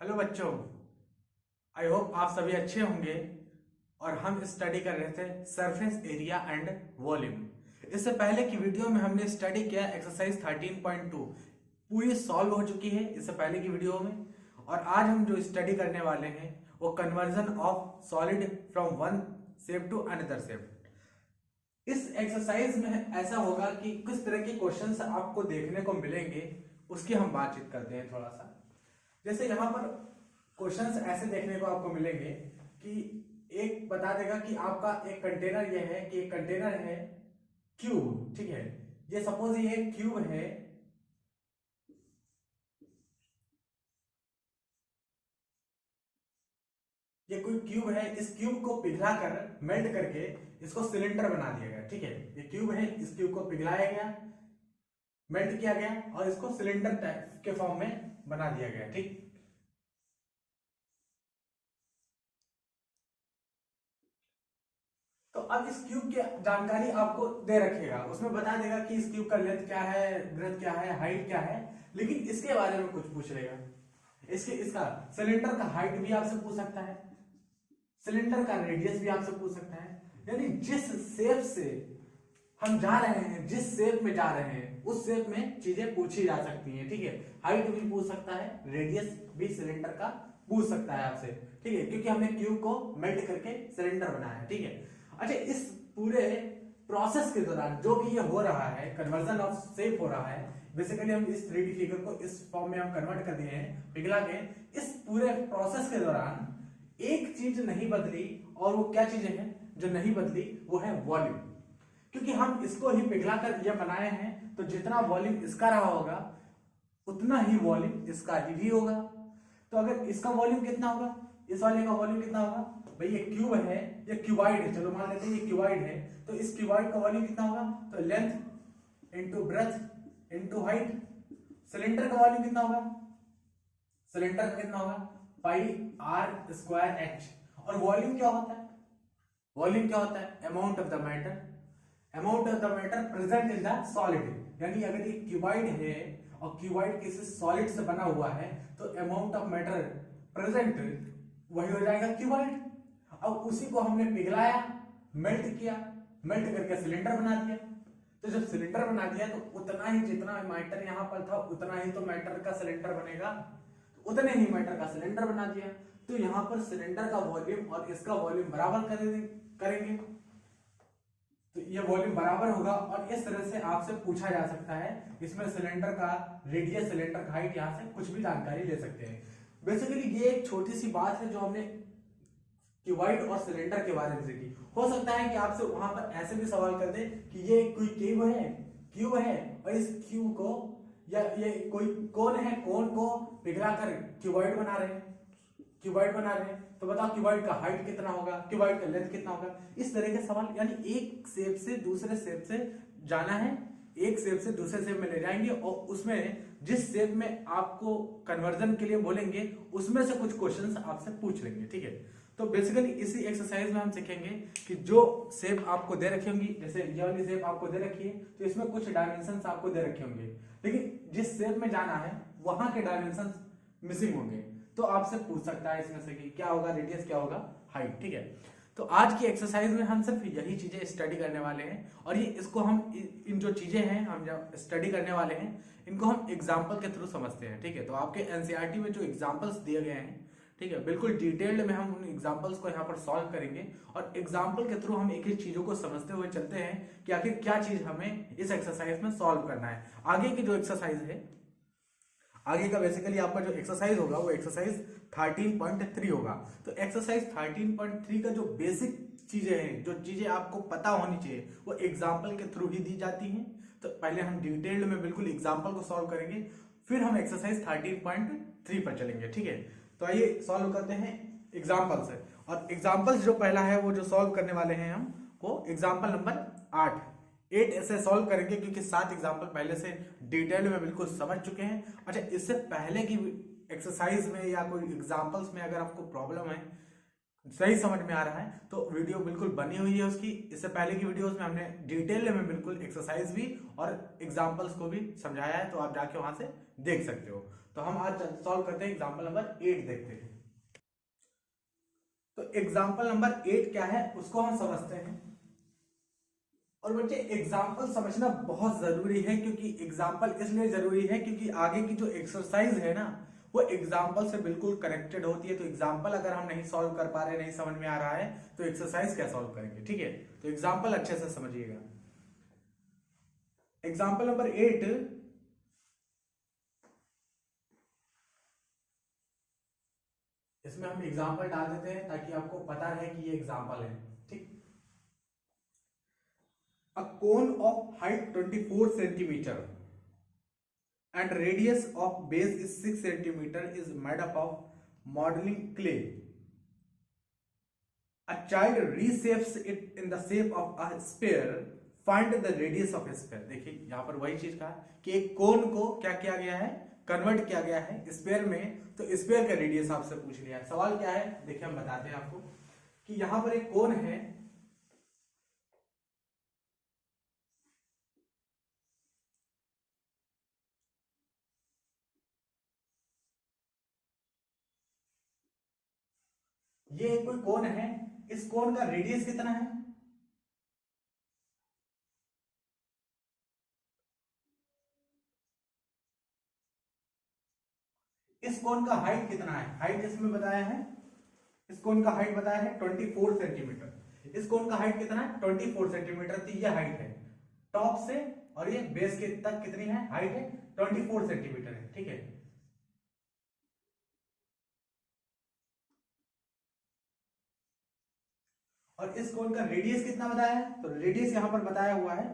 Hello बच्चों, I hope आप सभी अच्छे होंगे। और हम स्टडी कर रहे थे सरफेस एरिया एंड वॉल्यूम। इससे पहले की वीडियो में हमने स्टडी किया एक्सरसाइज 13.2, पूरी सॉल्व हो चुकी है इससे पहले की वीडियो में। और आज हम जो स्टडी करने वाले हैं वो conversion of solid from one shape to another shape. इस एक्सरसाइज में ऐसा होगा कि किस तरह के क्वेश्चंस आपको देखने को मिलेंगे उसकी हम बातचीत करते हैं थोड़ा सा। जैसे यहाँ पर क्वेश्चंस ऐसे देखने को आपको मिलेंगे कि एक बता देगा कि आपका एक कंटेनर ये है कि एक कंटेनर है क्यूब, ठीक है। ये सपोज ये एक क्यूब है, ये कोई क्यूब है। इस क्यूब को पिघलाकर मेल्ट करके इसको सिलेंडर बना दिया गया, ठीक है। ये क्यूब है, इस क्यूब को पिघलाया गया, मेल्ट किया गया और इसको सिलेंडर टाइप के फॉर्म में बना दिया गया, ठीक। तो अब इस क्यूब की जानकारी आपको दे रखेगा, उसमें बता देगा कि इस क्यूब का लेंथ क्या है, ब्रेथ क्या है, हाइट क्या है, लेकिन इसके बारे में कुछ पूछ लेगा। इसका सिलेंडर का हाइट भी आपसे पूछ सकता है, सिलेंडर का रेडियस भी आपसे पूछ सकता है। यानी जिस शेप से हम जा रहे हैं, जिस शेप में जा रहे हैं उस शेप में चीजें पूछी जा सकती हैं, ठीक है। हाइट भी पूछ सकता है, रेडियस भी सिलेंडर का पूछ सकता है आपसे, ठीक है, क्योंकि हमने क्यूब को मेल्ट करके सिलेंडर बनाया है, ठीक है। अच्छा, इस पूरे प्रोसेस के दौरान जो भी ये हो रहा है, कन्वर्जन ऑफ शेप हो रहा है, बेसिकली हम इस 3D फिगर को इस फॉर्म में हम कन्वर्ट कर दिए हैं पिघला के। इस पूरे प्रोसेस के दौरान एक चीज नहीं बदली, और वो क्या चीजें हैं जो नहीं बदली, वो है वॉल्यूम। क्योंकि हम इसको ही पिघलाकर ये बनाए हैं, तो जितना वॉल्यूम इसका रहा होगा उतना ही वॉल्यूम इसका भी होगा। तो अगर इसका वॉल्यूम कितना होगा, इस वाले का वॉल्यूम कितना होगा, भाई ये क्यूब है, ये क्यूबाइड है, चलो मान लेते हैं ये क्यूबाइड है, तो इस क्यूबाइड का वॉल्यूम कितना होगा, तो length into breadth into height. Cylinder का वॉल्यूम कितना होगा, सिलेंडर का कितना होगा, पाई आर स्क्वायर एच। और वॉल्यूम क्या होता है, वॉल्यूम क्या होता है, amount of the matter, amount of the matter present in the solid. यानी अगर ये क्यूबाइड है और क्यूबाइड किसी सॉलिड से बना हुआ है, तो अमाउंट ऑफ मैटर प्रेजेंट वही हो जाएगा क्यूबाइड। अब उसी को हमने पिघलाया, मेल्ट किया, मेल्ट करके सिलेंडर बना दिया। तो जब सिलेंडर बना दिया तो उतना ही जितना मैटर यहाँ पर था उतना ही तो मैटर का सिलेंडर बनेगा, तो उतने ही मैटर का सिलेंडर बना दिया। तो यहाँ पर सिलेंडर का वॉल्यूम और इसका वॉल्यूम बराबर करेंगे, तो ये वॉल्यूम बराबर होगा। और इस तरह से आपसे पूछा जा सकता है, इसमें सिलेंडर का रेडियस, सिलेंडर का हाइट, यहाँ से कुछ भी जानकारी ले सकते हैं। बेसिकली ये एक छोटी सी बात है जो हमने क्यूबाइड और सिलेंडर के बारे में सीखी। हो सकता है कि आपसे वहां पर ऐसे भी सवाल कर दे कि ये कोई क्यूब है और इस क्यूब को, या ये कोई कोन है, कोन को पिघलाकर क्यूबाइड बना रहे हैं, क्यूबाइड बना रहे हैं, तो बताओ क्यूबाइड का हाइट कितना होगा, क्यूबाइड का लेंथ कितना होगा। इस तरह के सवाल, यानी एक शेप से दूसरे शेप से जाना है, एक शेप से दूसरे शेप में ले जाएंगे और उसमें जिस शेप में आपको कन्वर्जन के लिए बोलेंगे उसमें से कुछ क्वेश्चंस आपसे पूछ लेंगे, ठीक है। तो बेसिकली इसी एक्सरसाइज में हम सीखेंगे कि जो शेप आपको दे रखी होंगी, जैसे ये वाली शेप आपको दे रखी है, तो इसमें कुछ डायमेंशंस आपको दे रखे होंगे, लेकिन जिस शेप में जाना है वहां के डायमेंशंस मिसिंग होंगे। तो आपसे पूछ सकता है इसमें से कि क्या होगा रेडियस, क्या होगा हाइट, ठीक है। तो आज की एक्सरसाइज में हम सिर्फ यही चीजें स्टडी करने वाले हैं, और ये इसको हम इन जो चीजें हैं हम जब स्टडी करने वाले हैं इनको हम एग्जाम्पल के थ्रू समझते हैं, ठीक है। तो आपके एनसीईआरटी में जो एग्जाम्पल्स दिए गए हैं, ठीक है, बिल्कुल डिटेल्ड में हम उन एग्जाम्पल्स को यहाँ पर सॉल्व करेंगे, और एग्जाम्पल के थ्रू हम एक एक चीजों को समझते हुए चलते हैं कि आखिर क्या चीज हमें इस एक्सरसाइज में सॉल्व करना है। आगे की जो एक्सरसाइज है, आगे का बेसिकली आपका जो एक्सरसाइज होगा वो एक्सरसाइज 13.3 होगा। तो एक्सरसाइज 13.3 का जो बेसिक चीजें हैं, जो चीजें आपको पता होनी चाहिए, वो एग्जाम्पल के थ्रू ही दी जाती हैं। तो पहले हम डिटेल्ड में बिल्कुल एग्जाम्पल को सॉल्व करेंगे, फिर हम एक्सरसाइज 13.3 पर चलेंगे, ठीक है। तो आइए सॉल्व करते हैं एग्जाम्पल से। और एग्जाम्पल्स जो पहला है वो जो सॉल्व करने वाले हैं हम, वो एग्जाम्पल नंबर 8 ऐसे सॉल्व करेंगे, क्योंकि 7 एग्जाम्पल पहले से डिटेल में बिल्कुल समझ चुके हैं। अच्छा, इससे पहले की एक्सरसाइज में या कोई एग्जाम्पल्स में अगर आपको प्रॉब्लम है, सही समझ में आ रहा है, तो वीडियो बिल्कुल बनी हुई है उसकी। इससे पहले की वीडियोस में हमने डिटेल में बिल्कुल एक्सरसाइज भी और एग्जाम्पल्स को भी समझाया है, तो आप जाके वहां से देख सकते हो। तो हम आज सॉल्व करते हैं एग्जाम्पल नंबर 8 देखते हैं। तो एग्जाम्पल नंबर 8 क्या है उसको हम समझते हैं। और बच्चे एग्जाम्पल समझना बहुत जरूरी है, क्योंकि एग्जाम्पल इसलिए जरूरी है क्योंकि आगे की जो एक्सरसाइज है ना वो एग्जाम्पल से बिल्कुल कनेक्टेड होती है। तो एग्जाम्पल अगर हम नहीं सॉल्व कर पा रहे, नहीं समझ में आ रहा है, तो एक्सरसाइज क्या सॉल्व करेंगे। ठीक है, तो एग्जाम्पल अच्छे से समझिएगा। एग्जाम्पल नंबर 8, इसमें हम एग्जाम्पल डाल देते हैं ताकि आपको पता रहे कि ये एग्जाम्पल है। ठीक, a cone of height 24 centimetre and radius of base is 6 centimeter is made up of modeling clay. A child reshapes it in the shape of a sphere. Find the radius of a sphere. देखिए यहाँ पर वही चीज कहा कि एक कोन को क्या किया गया है, कन्वर्ट किया गया है स्पेयर में। तो स्पेयर का रेडियस आपसे पूछ लिया है। सवाल क्या है देखिए हम बताते हैं आपको कि यहाँ पर एक कोन है, ये कोई कोन है, इस कोन का रेडियस कितना है, इस कोन का हाइट कितना है, हाइट इसमें बताया है, इस कोन का हाइट बताया है 24 सेंटीमीटर। इस कोन का हाइट कितना है 24 सेंटीमीटर। तो ये हाइट है टॉप से और ये बेस के तक कितनी है हाइट है 24 सेंटीमीटर है। ठीक है, और इस कोन का रेडियस कितना बताया है, तो रेडियस यहां पर बताया हुआ है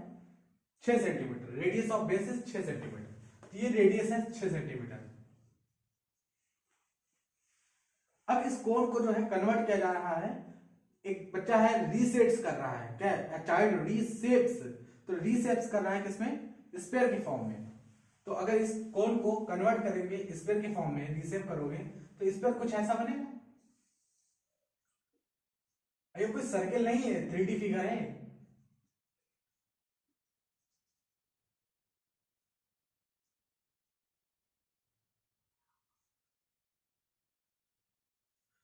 6 centimetre. Radius of base is 6 centimetre. तो ये रेडियस है 6 सेंटीमीटर। अब इस कोण को जो है कन्वर्ट किया जा रहा है, एक बच्चा है रीसेट्स कर रहा है, क्या है चाइल्ड रीसेप्स। तो रीसेप्स कर रहा है किसमें, स्फीयर की फॉर्म में। तो अगर इस कोण को कन्वर्ट करेंगे स्फीयर की फॉर्म में, रीसेप करोगे तो स्फीयर कुछ ऐसा बनेगा। ये कोई सर्किल नहीं है, 3D फिगर है।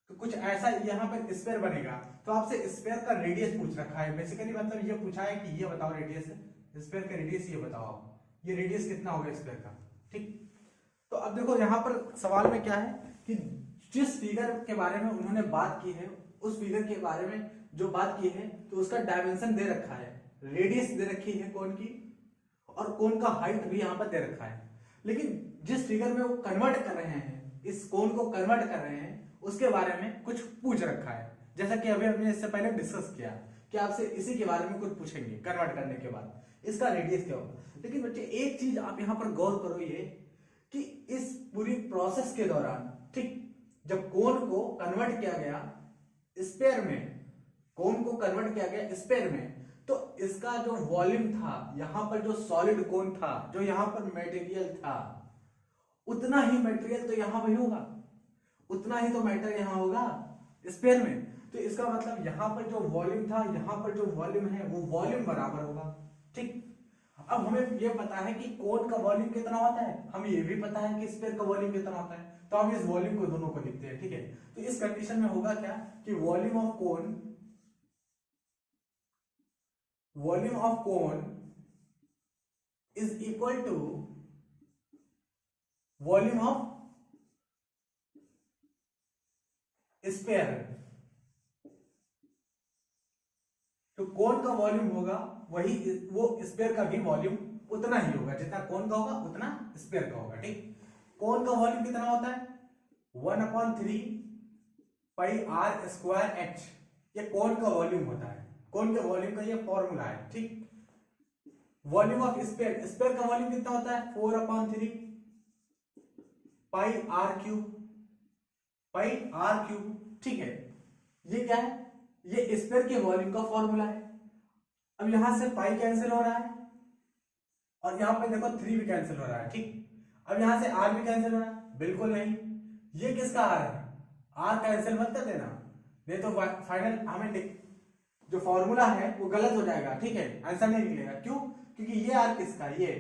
तो कुछ ऐसा यहाँ पर स्फीयर बनेगा। तो आपसे स्फीयर का रेडियस पूछ रखा है बेसिकली, मतलब ये पूछा है कि ये बताओ रेडियस, स्फीयर का रेडियस ये बताओ आप, ये रेडियस कितना होगा स्फीयर का। ठीक, तो अब देखो यहाँ पर सवाल में क्या है कि जिस फिगर के बारे में उन्होंने बात की है, उस फिगर के बारे में जो बात की है तो उसका डायमेंशन दे रखा है, रेडियस दे रखी है कोन की, और कोन का हाइट भी यहाँ पर दे रखा है। लेकिन जिस फिगर में वो कन्वर्ट कर रहे हैं, इस कोन को कन्वर्ट कर रहे हैं, उसके बारे में कुछ पूछ रखा है। जैसा कि अभी हमने इससे पहले डिस्कस किया कि आपसे इसी के बारे में कुछ पूछेंगे कन्वर्ट करने के बाद, इसका रेडियस क्या होगा। लेकिन बच्चे एक चीज आप यहाँ पर गौर करो, ये कि इस पूरी प्रोसेस के दौरान, ठीक, जब कोन को कन्वर्ट किया गया स्फीयर में, कोन को कन्वर्ट किया गया स्फीयर में, तो इसका जो वॉल्यूम था, यहां पर जो सॉलिड कोन था, जो यहां पर मटेरियल था, उतना ही मटेरियल तो यहां भी होगा, उतना ही तो मैटर यहां होगा स्फीयर में। तो इसका मतलब यहां पर जो वॉल्यूम था, यहां पर जो वॉल्यूम है, वो वॉल्यूम बराबर होगा। ठीक, अब हमें ये पता है कि कोन का वॉल्यूम कितना होता है, हमें ये भी पता है कि स्फीयर का वॉल्यूम कितना होता है। तो हम इस वॉल्यूम को दोनों को लिखते हैं। ठीक है, तो इस कंडीशन में होगा क्या कि volume of cone is equal to volume of sphere. तो कोन का वॉल्यूम होगा वही, वो स्फीयर का भी वॉल्यूम उतना ही होगा, जितना कोन का होगा उतना स्फीयर का होगा। ठीक, कोन का वॉल्यूम कितना होता है 1/3 पाई आर स्क्वायर एच, ये कोन का वॉल्यूम होता है, कोन के वॉल्यूम का ये फॉर्मूला है। ठीक, वॉल्यूम ऑफ स्फीयर, स्फीयर का वॉल्यूम कितना होता है 4/3 पाई आर क्यूब। ठीक है, ये क्या है, ये स्फीयर के वॉल्यूम का फॉर्मूला है। अब यहां से पाई कैंसिल हो रहा है और यहां पे देखो 3 भी कैंसिल हो रहा है। ठीक, अब यहां से आर भी कैंसिल हो रहा है, बिल्कुल नहीं, ये किसका आर है, आर कैंसिल मत कर देना, नहीं तो फाइनल हमें जो फॉर्मूला है वो गलत हो जाएगा। ठीक है, आंसर नहीं निकलेगा। क्यों, क्योंकि ये आर किसका, ये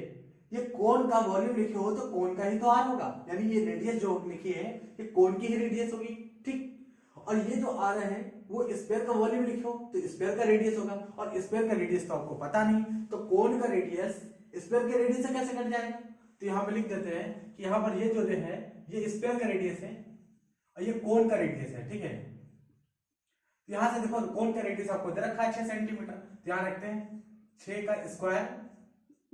ये कोन का वॉल्यूम लिखे हो तो कोन का ही तो आर होगा, यानी ये रेडियस जो लिखी है ये कोन की ही रेडियस होगी, ठीक। और ये जो आ रहा है वो स्फीयर का वॉल्यूम लिखो तो स्फीयर का रेडियस होगा, और स्फीयर का रेडियस तो आपको पता नहीं, तो कोन का रेडियस स्फीयर के रेडियस से कैसे कट जाएगा। तो यहाँ पे लिख देते हैं कि यहाँ पर ये जो है ये स्फीयर का रेडियस है और ये कोन का रेडियस है, ठीक है। तो यहाँ से देखो कोन का रेडियस आपको दे रखा है 6 सेंटीमीटर, तो यहाँ रखते हैं 6 का स्क्वायर,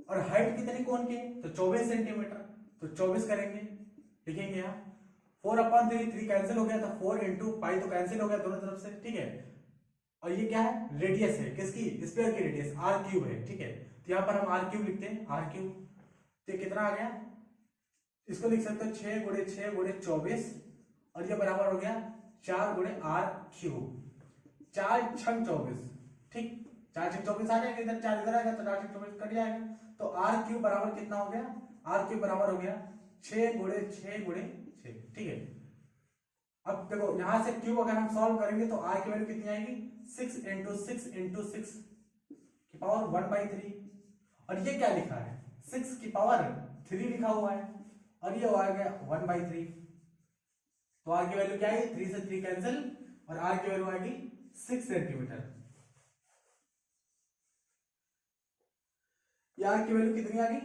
और हाइट कितनी कोन की तो 24 सेंटीमीटर, तो 24 करेंगे, लिखेंगे यहाँ 4/3, 3 कैंसिल हो गया, तो 4 इंटू पाई तो कैंसिल हो गया दोनों तरफ से, ठीक है। और ये क्या है रेडियस है किसकी, स्फीयर की रेडियस आर क्यूब है, ठीक है। तो यहाँ पर हम आर क्यूब लिखते हैं, आर क्यूब, तो कितना आ गया, इसको लिख सकते हो 6 गुणे 6 गुणे 24, और ये बराबर हो गया 4 गुणे आर क्यूब, 4 छंग 24, ठीक। 4 छंग 24 आ जाएगा, इधर 4 इधर आएगा तो 4 छंग 24 कट जाएगा, तो आर क्यूब बराबर कितना हो गया, आर क्यूब बराबर हो गया 6 गुणे 6 गुणे 6, ठीक है। अब देखो यहां से क्यूब अगर हम सॉल्व करेंगे तो आर की वैल्यू कितनी आएगी, 6 इंटू 6 इंटू 6 की पावर 1/3, और ये क्या लिखा है 6 की पावर 3 लिखा हुआ है, और ये आ गया 1/3, तो आर की वैल्यू क्या है 3 से 3 कैंसिल, और आर की वैल्यू आएगी 6 सेंटीमीटर। आर की वैल्यू कितनी आ गई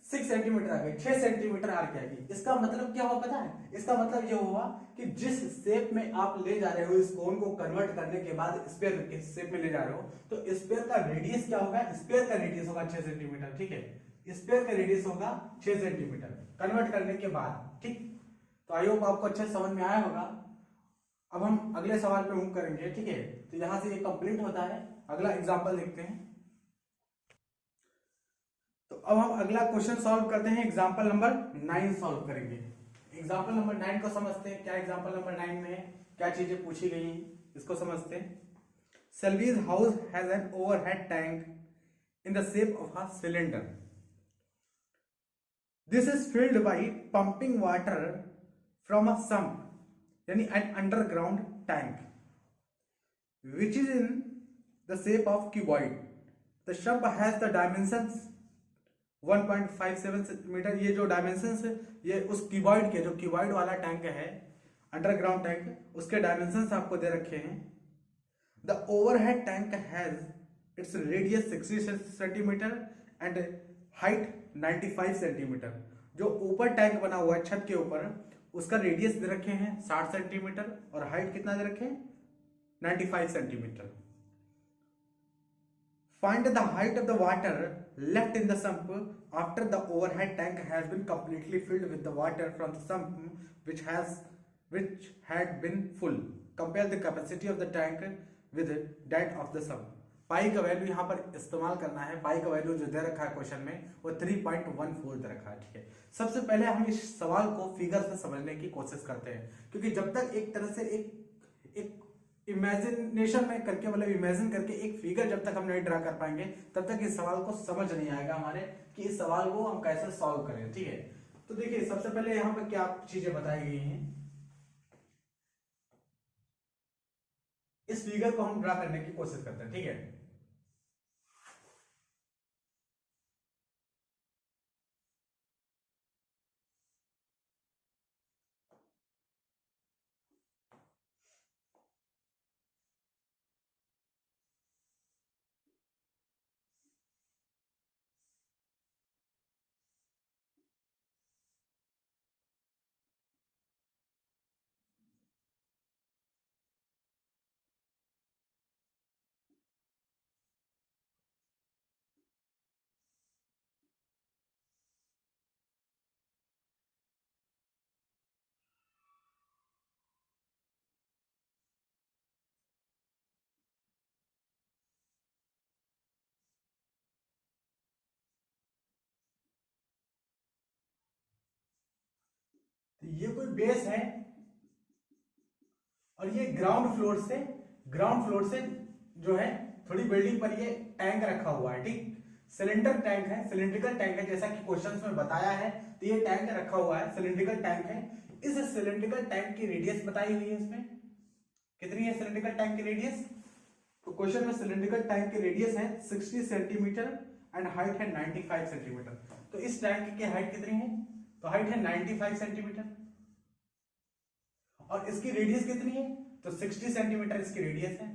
6 सेंटीमीटर आ गई, 6 सेंटीमीटर आर की आ गई। इसका मतलब क्या हुआ पता है, इसका मतलब ये हुआ कि जिस शेप में आप ले जा रहे हो इस कोन को कन्वर्ट करने के बाद स्फीयर के शेप में ले जा रहे हो, तो स्फीयर का रेडियस क्या होगा, स्फीयर का रेडियस होगा 6 सेंटीमीटर, ठीक है। स्फीयर का रेडियस होगा 6 सेंटीमीटर कन्वर्ट करने के बाद, ठीक। तो आई होप आपको अच्छे समझ में आया होगा। अब हम अगले सवाल पे मूव करेंगे, ठीक है। तो यहां से ये कंप्लीट होता है, अगला एग्जांपल देखते हैं। तो अब हम अगला क्वेश्चन सॉल्व करते हैं, एग्जांपल नंबर 9 सॉल्व करेंगे। एग्जांपल नंबर 9 को समझते हैं, क्या एग्जांपल नंबर 9 में है, क्या चीजें पूछी गई हैं, इसको समझते हैं। Selvi's house has an overhead tank in the shape of a cylinder. This is filled by pumping water from a sump, यानी an underground tank, which is in the shape of cuboid. The sump has the dimensions 1.57 centimetre. ये जो dimensions है ये उस cuboid के, जो cuboid वाला tank है अंडरग्राउंड टैंक, उसके डायमेंशंस आपको दे रखे हैं। The overhead tank has its radius 60 centimetre and height 95 centimetre. जो ऊपर टैंक बना हुआ है छत के ऊपर, उसका रेडियस दे रखे हैं 60 सेंटीमीटर और हाइट कितना दे रखे हैं 95 centimetre. Find the height of the water left in the sump after the overhead tank has been completely filled with the water from the sump which had been full. Compare the capacity of the tank with that of the sump. पाई का value यहाँ पर इस्तेमाल करना है। पाई का value जो दे रखा है क्वेश्चन में वो 3.14 दे रखा है, ठीक है। सबसे पहले हम इस सवाल को फिगर से समझने की कोशिश करते हैं, क्योंकि जब तक एक तरह से एक इमेजिनेशन में करके, मतलब इमेजिन करके एक फिगर जब तक हम नहीं ड्रा कर पाएंगे तब तक इस सवाल को समझ नहीं आएगा हमारे कि इस सवाल को हम कैसे सॉल्व करें, ठीक है। तो देखिए सबसे पहले यहाँ पर क्या चीजें बताई गई हैं, इस फिगर को हम ड्रा करने की कोशिश करते हैं, ठीक है। तो ये कोई बेस है और ये ग्राउंड फ्लोर से जो है थोड़ी बिल्डिंग पर ये टैंक रखा हुआ है, ठीक। सिलेंडर टैंक है, सिलिंड्रिकल टैंक है, जैसा कि क्वेश्चंस में बताया है। तो ये टैंक रखा हुआ है, सिलिंड्रिकल टैंक है। इस सिलिंड्रिकल टैंक की रेडियस बताई हुई है, इसमें कितनी है सिलिंड्रिकल टैंक की रेडियस। तो क्वेश्चन में सिलिंड्रिकल टैंक की रेडियस है 60 सेंटीमीटर एंड हाइट है 95 सेंटीमीटर। तो इस टैंक की हाइट कितनी है? तो हाइट है 95 सेंटीमीटर और इसकी रेडियस कितनी है? तो 60 सेंटीमीटर इसकी रेडियस है।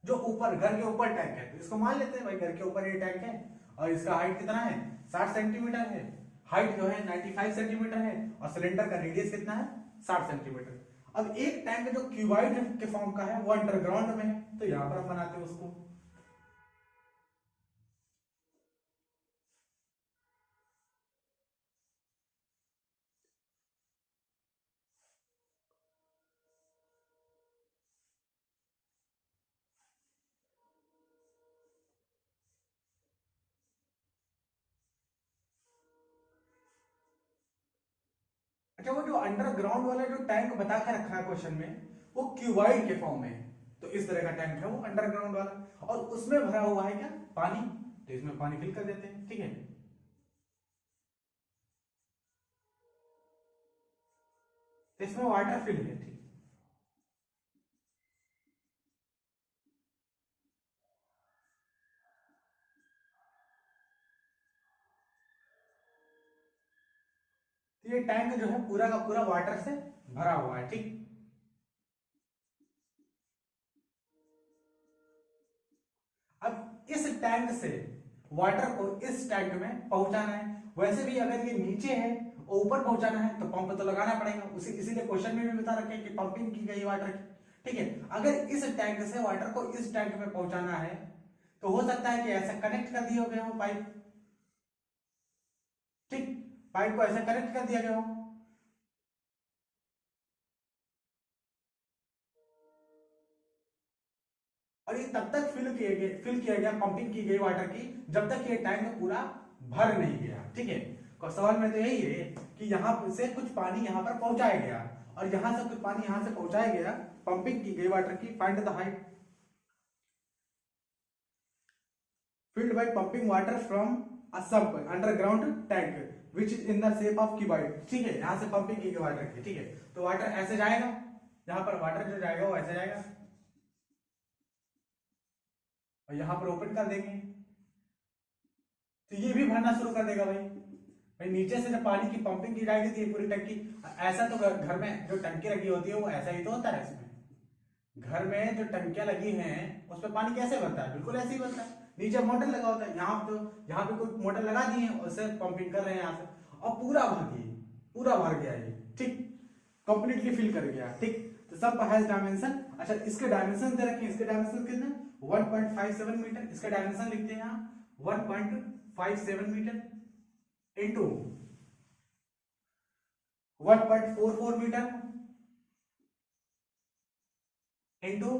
जो ऊपर घर के ऊपर टैंक है तो इसको मान लेते हैं भाई घर के ऊपर ये टैंक है और इसका हाइट कितना है? 60 सेंटीमीटर है। हाइट जो है 95 सेंटीमीटर है और सिलेंडर का रेडियस कितना है? 60 सेंटीमीटर। अब एक टैंक जो क्यूबॉइड के फॉर्म का है वो अंडरग्राउंड में है, तो यहां पर हम बनाते हैं उसको। अच्छा, वो जो अंडरग्राउंड वाला जो टैंक बता के रखा है क्वेश्चन में वो क्यूबॉइड के फॉर्म में है, तो इस तरह का टैंक है वो अंडरग्राउंड वाला और उसमें भरा हुआ है क्या? पानी। तो इसमें पानी फिल कर देते हैं, ठीक है। तो इसमें वाटर फिल है, ठीक। तो ये टैंक जो है पूरा का पूरा वाटर से भरा हुआ है, ठीक। अब इस टैंक से वाटर को इस टैंक में पहुंचाना है। वैसे भी अगर ये नीचे है और ऊपर पहुंचाना है तो पंप तो लगाना पड़ेगा, उसी इसीलिए क्वेश्चन में भी बता रखे कि पंपिंग की गई वाटर की, ठीक है। अगर इस टैंक से वाटर को इस टैंक में पहुंचाना है तो हो सकता है कि ऐसा कनेक्ट कर दिए गए हो पाइप, ठीक। पाइप को ऐसे कनेक्ट कर दिया गया हो और ये तब तक फिल किया गया पंपिंग की गई वाटर की जब तक ये टैंक पूरा भर नहीं गया, ठीक है। सवाल में तो यही है कि यहाँ से कुछ पानी यहाँ पर पहुंचाया गया और यहाँ से कुछ पानी यहाँ से पहुंचाया गया पंपिंग की गई वाटर की। Find the height filled by pumping water from a sump underground tank which is in the shape of cuboid, ठीक है। यहाँ से पंपिंग की गई वाटर की, ठीक है। तो वाटर ऐसे जाएगा, यहाँ पर वाटर जो जाएगा वो ऐसे जाएगा और यहाँ पर ओपन कर देंगे तो ये भी भरना शुरू कर देगा भाई नीचे से जब पानी की पंपिंग की जाएगी तो ये पूरी टंकी, ऐसा तो घर में जो टंकी लगी होती है वो ऐसा ही तो होता है। इसमें घर में जो टंकियां लगी हैं उसमें पानी कैसे बनता है? बिल्कुल ऐसे ही बनता है। नीचे मोटर लगा होता है, यहाँ पे कोई मोटर लगा दी है उससे पंपिंग कर रहे हैं यहाँ से और पूरा भर गया ये, ठीक। कंप्लीटली फिल कर गया, ठीक। तो सब हैज डायमेंशन। अच्छा, इसके डायमेंशन दे रखे हैं, इसके डायमेंशन कितने? 1.57 मीटर। इसका डायमेंशन लिखते हैं यहाँ 1.57 metre into 1.44 metre into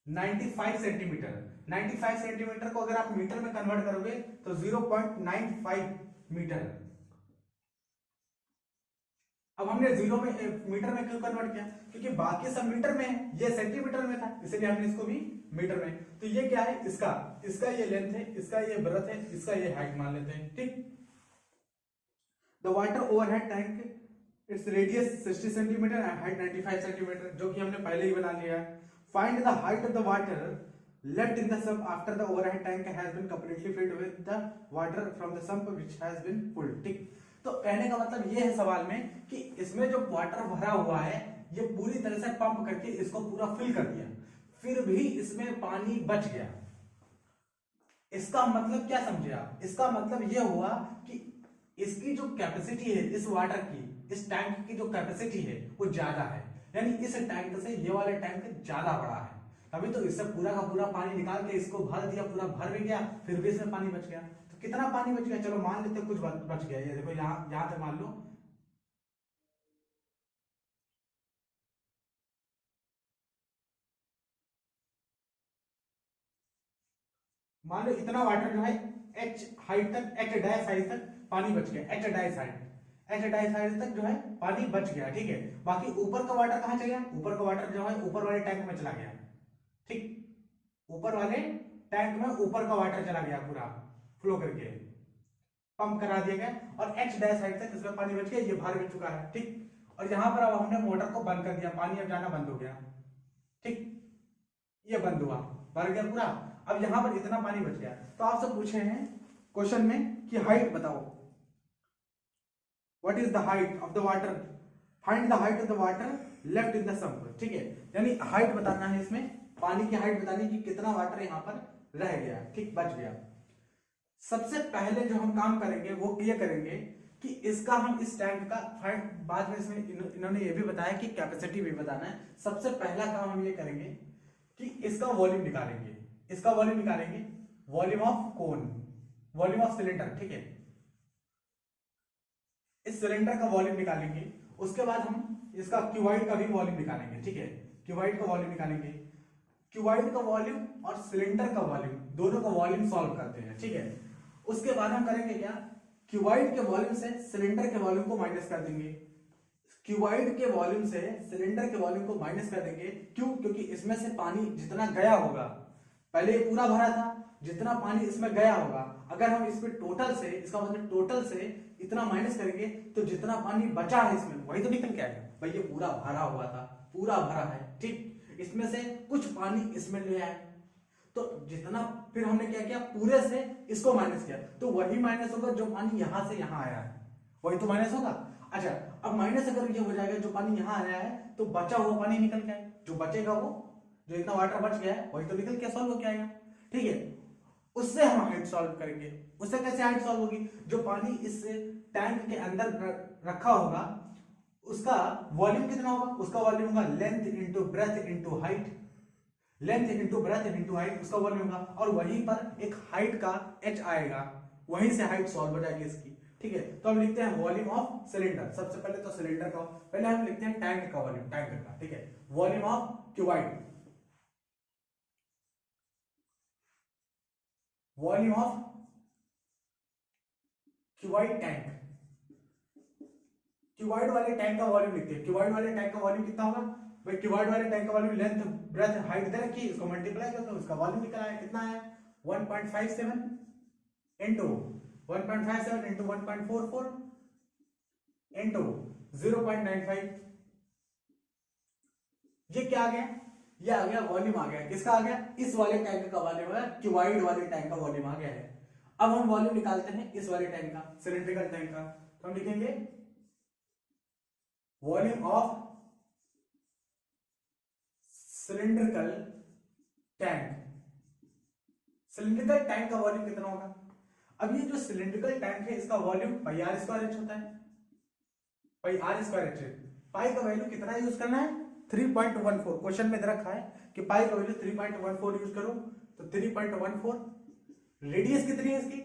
95 centimetre. 95 centimetre को अगर आप मीटर में कन्वर्ट करोगे तो 0.95 मीटर। अब हमने मीटर में क्यों कन्वर्ट किया? क्योंकि बाकी सब मीटर में है, ये सेंटीमीटर में था इसलिए हमने इसको भी मीटर में। तो ये क्या है? इसका ये लेंथ है, इसका ये ब्रेथ है, इसका ये हाइट मान लेते हैं, ठीक। The water overhead tank its radius 60 centimetre and height 95 centimetre, जो कि हमने पहले ही बना लिया है। Find the height of the water left in the sump after the overhead tank has been completely filled with the water from the sump which has been pulled, ठीक। तो कहने का मतलब ये है सवाल में कि इसमें जो वाटर भरा हुआ है ये पूरी तरह से पंप करके इसको पूरा फिल कर दिया, फिर भी इसमें पानी बच गया। इसका मतलब क्या समझे आप? इसका मतलब ये हुआ कि इसकी जो कैपेसिटी है इस वाटर की, इस टैंक की जो कैपेसिटी है वो ज्यादा है, यानी इस टैंक से ये वाला टैंक ज्यादा बड़ा है, तभी तो इससे पूरा का पूरा पानी निकाल के इसको भर दिया, पूरा भर भी गया, फिर भी इसमें पानी बच गया। तो कितना पानी बच गया? चलो मान लेते कुछ बच गया। ये देखो यहाँ से मान लो इतना वाटर जो है एच हाइट तक, एच डैश हाइट तक पानी बच गया। एच डैश हाइट तक जो है पानी बच गया, ठीक है। बाकी ऊपर का वाटर कहाँ चला गया? ऊपर का वाटर जो है ऊपर वाले टैंक में चला गया, ठीक। ऊपर वाले टैंक में ऊपर का वाटर चला गया, पूरा फ्लो करके पंप करा दिया गया और एच डैश हाइट तक इसमें पानी बच गया, ये भर भी चुका है, ठीक। और यहां पर अब हमने मोटर को बंद कर दिया, पानी अब जाना बंद हो गया, ठीक। ये बंद हुआ, भर गया पूरा। अब यहाँ पर इतना पानी बच गया, तो आपसे पूछे हैं क्वेश्चन में कि हाइट बताओ, what is the height of the water, find the height of the water left in the sump, ठीक है, यानी हाइट बताना है, इसमें पानी की हाइट बतानी कि कितना वाटर यहाँ पर रह गया, ठीक, बच गया। सबसे पहले जो हम काम करेंगे वो ये करेंगे कि इसका हम इस टैंक का फाइंड, बाद में इसमें इन्होंने ये भी बताया कि कैपेसिटी भी बताना है। सबसे पहला काम हम ये करेंगे कि इसका वॉल्यूम निकालेंगे, इसका वॉल्यूम निकालेंगे, volume of cone, volume of cylinder, ठीक है, इस सिलेंडर का वॉल्यूम निकालेंगे। उसके बाद हम इसका क्यूबाइड का भी वॉल्यूम निकालेंगे, ठीक है, क्यूबाइड का वॉल्यूम निकालेंगे। क्यूबाइड का वॉल्यूम और सिलेंडर का वॉल्यूम, दोनों का वॉल्यूम सॉल्व करते हैं, ठीक है। उसके बाद हम करेंगे क्या, क्यूबाइड के वॉल्यूम से सिलेंडर के वॉल्यूम को माइनस कर देंगे, क्यूबाइड के वॉल्यूम से सिलेंडर के वॉल्यूम को माइनस कर देंगे। क्यों? क्योंकि इसमें से पानी जितना गया होगा, पहले ये पूरा भरा था, जितना पानी इसमें गया होगा, अगर हम इसमें टोटल से, इसका मतलब टोटल से इतना माइनस करेंगे तो जितना पानी बचा है इसमें वही तो निकल के आएगा। भाई ये पूरा भरा हुआ था, पूरा भरा है, ठीक, इसमें से कुछ पानी इसमें ले आए, तो जितना, फिर हमने क्या किया, पूरे से इसको माइनस किया, तो वही माइनस होगा जो पानी यहां से यहां आया है, वही तो माइनस होगा। अच्छा, अब माइनस अगर ये हो जाएगा, जो पानी यहां आया है तो बचा हुआ पानी निकल के आएगा, जो बचेगा वो, जो इतना वाटर बच गया है वही तो निकल के सॉल्व होके आएगा, ठीक है। उससे हम हाइट सॉल्व करेंगे। उससे कैसे हाइट सॉल्व होगी, जो पानी इस टैंक के अंदर रखा होगा उसका वॉल्यूम कितना होगा, उसका वॉल्यूम होगा length into breadth into height, length into breadth into height उसका वॉल्यूम होगा, और वहीं पर एक हाइट का h आएगा, वहीं से हाइट सॉल्व हो जाएगी इसकी, ठीक है। तो हम लिखते हैं वॉल्यूम ऑफ सिलेंडर, सबसे पहले तो सिलेंडर का, पहले हम लिखते हैं टैंक का वॉल्यूम, टैंक का, ठीक है, volume of cuboid, volume of cuboid tank, cuboid वाले टैंक का वॉल्यूम लिखते हैं। क्यूबाइड वाले टैंक का वॉल्यूम कितना होगा भाई, क्यूबाइड वाले टैंक का वॉल्यूम लेंथ ब्रेथ हाइट दे रखी, इसको मल्टीप्लाई करो तो उसका वॉल्यूम निकल आया, कितना है 1.57 इंटू 1.57 इंटू 1.44 इंटू 0.95, ये क्या आ गया, ये आ गया वॉल्यूम आ गया, किसका आ गया, इस वाले टैंक का वॉल्यूम है, क्यूबाइड वाले टैंक का वॉल्यूम आ गया है। अब हम वॉल्यूम निकालते हैं इस वाले टैंक का, सिलेंड्रिकल टैंक का, तो हम लिखेंगे volume of cylindrical tank, cylindrical tank का वॉल्यूम कितना होगा। अब ये जो सिलिंड्रिकल टैंक है इसका volume pi r square h होता है, पाई आर स्क्वायर एच, पाई का वैल्यू कितना यूज करना है 3.14, क्वेश्चन में दे रखा है कि पाई का वैल्यू 3.14 यूज करो, तो 3.14, रेडियस कितनी है इसकी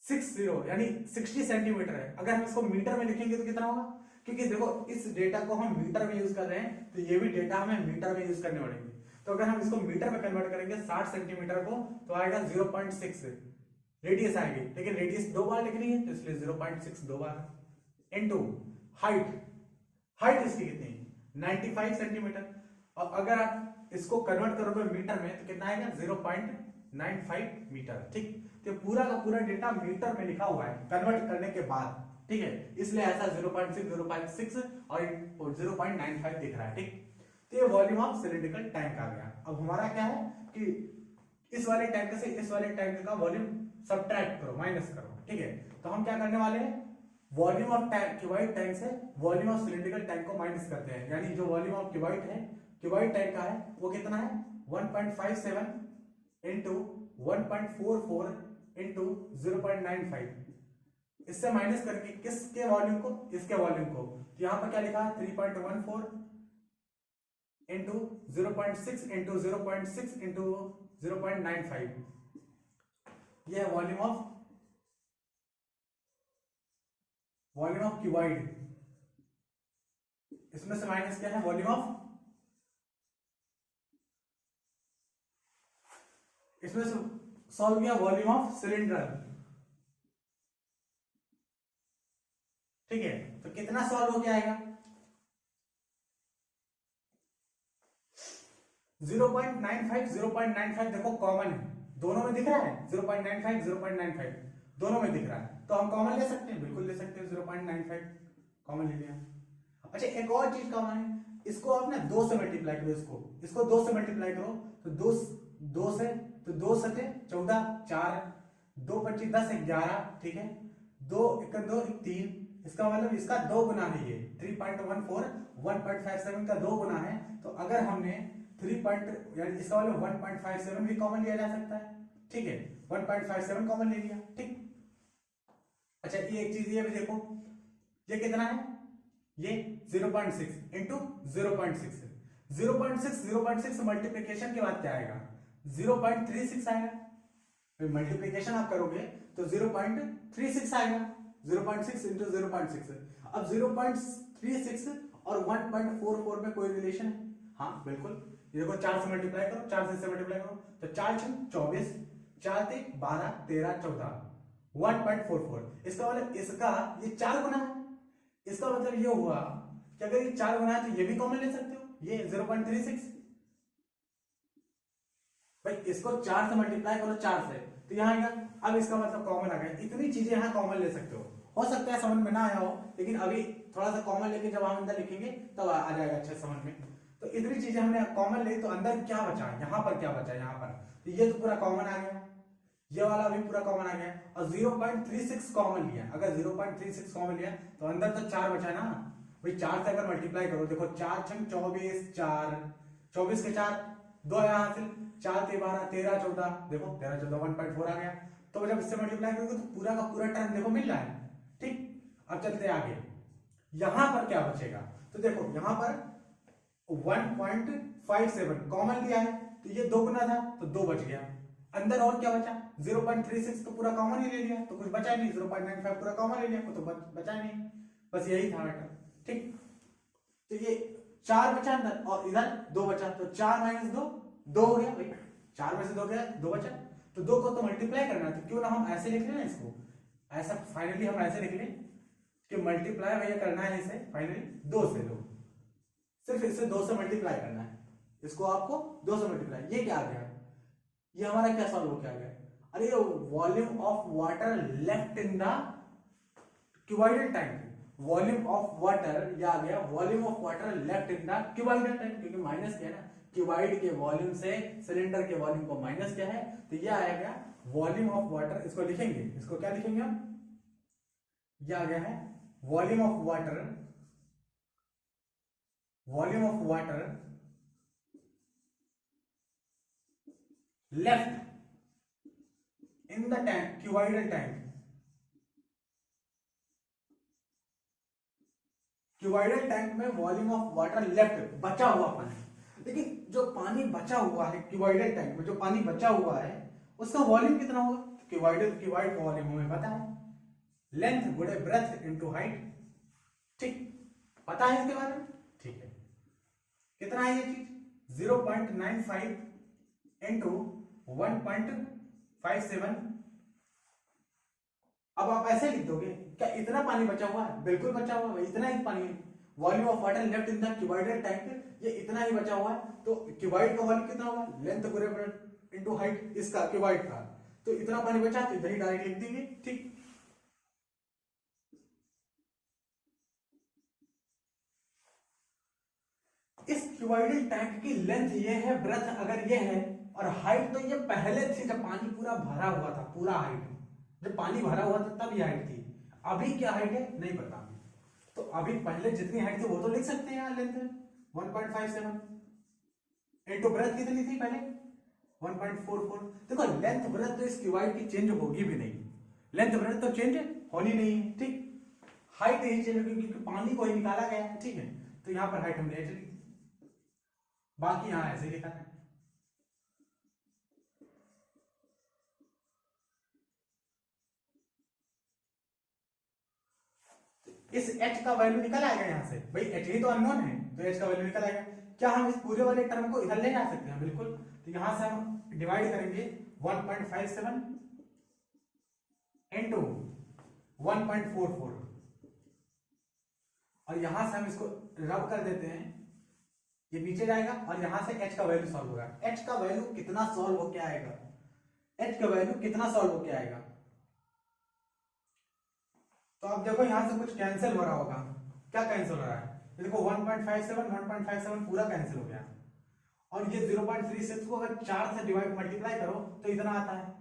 60 यानी 60 सेंटीमीटर है। अगर हम इसको मीटर में लिखेंगे तो कितना होगा, क्योंकि देखो इस डेटा को हम मीटर में यूज कर रहे हैं, तो ये भी डेटा हमें मीटर में यूज करने पड़ेंगे, तो अगर हम इसको मीटर में कन्वर्ट करेंगे 60 सेंटीमीटर को, तो आएगा 0.6 रेडियस आएगी, लेकिन रेडियस 2 बार लिखनी है तो इसलिए 0.6 2 बार इंटू हाइट, हाइट इसकी कितनी 95 सेंटीमीटर, और अगर आप इसको कन्वर्ट करोगे मीटर में तो कितना आएगा 0.95 मीटर, ठीक। तो पूरा का पूरा डेटा मीटर में लिखा हुआ है कन्वर्ट करने के बाद, ठीक है, इसलिए ऐसा 0.6 और 0.95 दिख रहा है, ठीक। तो ये वॉल्यूम ऑफ सिलिंड्रिकल टैंक आ गया। अब हमारा क्या है कि इस वाले टैंक से इस वाले टैंक का वॉल्यूम सब्ट्रैक्ट करो, माइनस करो, ठीक है। तो हम क्या करने वाले हैं, वॉल्यूम ऑफ क्यूबाइड टैंक से वॉल्यूम ऑफ सिलिंड्रिकल टैंक को माइनस करते हैं, यानी जो वॉल्यूम ऑफ क्यूबाइड है, क्यूबाइड टैंक का है वो कितना है 1.57 इंटू 1.44 इंटू 0.95, इससे माइनस करके किसके वॉल्यूम को, इसके वॉल्यूम को, तो यहां पर क्या लिखा है 3.14 इंटू 0.6 इंटू 0.6 इंटू 0.95, यह है वॉल्यूम ऑफ क्यूबाइड। इसमें से माइनस क्या है वॉल्यूम ऑफ, इसमें से सॉल्व किया वॉल्यूम ऑफ सिलेंडर, ठीक है। तो कितना सॉल्व हो गया आएगा 0.95 0.95, देखो कॉमन है, दोनों में दिख रहा है 0.95 0.95 दोनों में दिख रहा है, तो हम कॉमन ले सकते हैं, बिल्कुल ले सकते हैं, 0.95 कॉमन ले लिया। अच्छा एक और चीज कॉमन है, इसको आप ना 2 से मल्टीप्लाई करो, इसको 2 से मल्टीप्लाई करो तो 2 2 से, तो 2 सते 14, 4, 2 25 10 11, ठीक है, 2 1 2 3, इसका मतलब इसका 2 गुना है ये 3.14, 1.57 का 2 गुना है। तो अगर हमने 3 यानी इसका मतलब 1.57 भी कॉमन लिया जा सकता है, ठीक है, 1.57 कॉमन ले लिया, ठीक। अच्छा ये एक चीज ये भी देखो, ये कितना है, ये 0.6 इंटू 0.6, 0.6 मल्टीप्लीकेशन के बाद क्या आएगा, 0.36 आएगा। मल्टीप्लीकेशन आप करोगे तो 0.36 आएगा, 0.6 इंटू 0.6। अब 0.36 और 1.44 में कोई रिलेशन है? हाँ बिल्कुल, ये देखो 4 से मल्टीप्लाई करो, 4 से मल्टीप्लाई करो तो 4 6 24, 4 3 12 13 14, 1.44। इसका मतलब इसका ये 4 गुना है। इसका मतलब ये हुआ कि अगर ये 4 गुना है तो ये भी कॉमन ले सकते हो, ये 0.36। भाई इसको 4 से मल्टीप्लाई करो 4 से तो यहाँ आएगा। अब इसका मतलब कॉमन आ गया, इतनी चीजें यहाँ कॉमन ले सकते हो सकता है समझ में ना आया हो, लेकिन अभी थोड़ा सा कॉमन लेके जब हम अंदर लिखेंगे तब आ जाएगा अच्छे समझ में। तो इतनी चीजें हमने कॉमन ली तो अंदर क्या बचा, यहाँ पर क्या बचा, यहाँ पर तो ये तो पूरा कॉमन आ गया, ये वाला भी पूरा कॉमन आ गया, और 0.36 कॉमन लिया। अगर 0.36 कॉमन लिया तो अंदर तो 4 बचा ना भाई, 4 से अगर मल्टीप्लाई करो, देखो 4 6 24, 4 24 के 4 2 यहाँ से 4 3 12 13 14, देखो 13 14 1.4 आ गया। तो जब इससे मल्टीप्लाई करोगे तो पूरा का पूरा टर्म देखो मिल रहा है, ठीक। अब चलते आगे, यहां पर क्या बचेगा, तो देखो यहां पर 1.57 कॉमन लिया है तो ये 2 गुना था तो 2 बच गया। अंदर और क्या बचा, 0.36 तो पूरा कॉमन ही ले लिया तो कुछ बचा नहीं, 0.95 पूरा कॉमन ले लिया तो बचा नहीं, बस यही था बेटा, ठीक। तो ये 4 बचा अंदर और इधर 2 बचा, तो 4 माइनस 2 2 हो गया भाई, 4 में से 2 गया 2 बचा, तो 2 को तो मल्टीप्लाई करना है, तो क्यों ना हम ऐसे लिख लें इसको, ऐसा फाइनली हम ऐसे लिख लें कि मल्टीप्लाई भैया करना है इसे फाइनली 2 से, 2 सिर्फ इसे 2 से मल्टीप्लाई करना है, इसको आपको 2 से मल्टीप्लाई। ये क्या आ गया, ये हमारा क्या सॉल्व हो क्या गया, अरे volume of water left in the cuboidal tank, volume of water ये आ गया, volume of water left in the cuboidal tank, क्योंकि माइनस क्या है ना, क्यूबॉइड के वॉल्यूम से सिलेंडर के वॉल्यूम को माइनस क्या है, तो ये आएगा वॉल्यूम ऑफ वाटर। इसको लिखेंगे, इसको क्या लिखेंगे हम, ये आ गया है volume of water, volume of water left in the tank, cuboidal tank, cuboidal tank में वॉल्यूम ऑफ वाटर लेफ्ट, बचा हुआ पानी। लेकिन जो पानी बचा हुआ है क्यूबॉइडल टैंक में, जो पानी बचा हुआ है उसका वॉल्यूम कितना होगा, क्यूबॉइड का वॉल्यूम हमें पता है, लेंथ गुणे ब्रेथ इनटू हाइट, ठीक, पता है इसके बारे में, ठीक है। कितना है ये चीज, 0.95 इंटू 1.57। अब आप ऐसे लिख दोगे, क्या इतना पानी बचा हुआ है, बिल्कुल बचा हुआ है, इतना ही पानी, volume of water left in the cuboidal tank, ये इतना ही बचा हुआ है। तो क्यूबॉइड का वॉल्यूम कितना होगा, लेंथ गुणे ब्रेथ इनटू हाइट, इसका क्यूबॉइड का, तो इतना पानी बचा तो इधर ही डायरेक्ट लिख देंगे, ठीक। इस क्यूबॉइडल टैंक की लेंथ ये है, ब्रेथ अगर ये है, और हाइट तो ये पहले थी जब पानी पूरा भरा हुआ था, पूरा हाइट जब पानी भरा हुआ था तब ये हाइट थी, अभी क्या हाइट है नहीं पता। तो अभी पहले जितनी हाइट थी वो तो लिख सकते हैं यार, लेंथ 1.57 इनटू ब्रेथ कितनी थी पहले 1.44। देखो लेंथ ब्रेथ तो इस क्यूबॉइड की चेंज होगी भी नहीं, लेंथ ब्रेथ तो चेंज होनी नहीं है, ठीक। हाइट नहीं चेंज होगी क्योंकि पानी को ही निकाला गया है, ठीक है। तो यहां पर हाइट हमने चली, बाकी यहां ऐसे लिखा है। इस h का वैल्यू निकल आएगा यहां से, भाई h ही तो अननोन है तो h का वैल्यू निकल आएगा। क्या हम इस पूरे वाले टर्म को इधर ले जा सकते हैं, बिल्कुल। तो यहां से हम डिवाइड करेंगे 1.57 इंटू 1.44 और यहां से हम इसको रब कर देते हैं, ये नीचे जाएगा और यहां से h का वैल्यू सॉल्व होगा। h का वैल्यू कितना सॉल्व होके आएगा, h का वैल्यू कितना सॉल्व होके आएगा, तो आप देखो यहां से कुछ कैंसिल हो रहा होगा, क्या कैंसिल हो रहा है, देखो 1.57 पूरा कैंसिल हो गया, और ये 0.36 को अगर 4 से डिवाइड मल्टीप्लाई करो तो इतना आता है।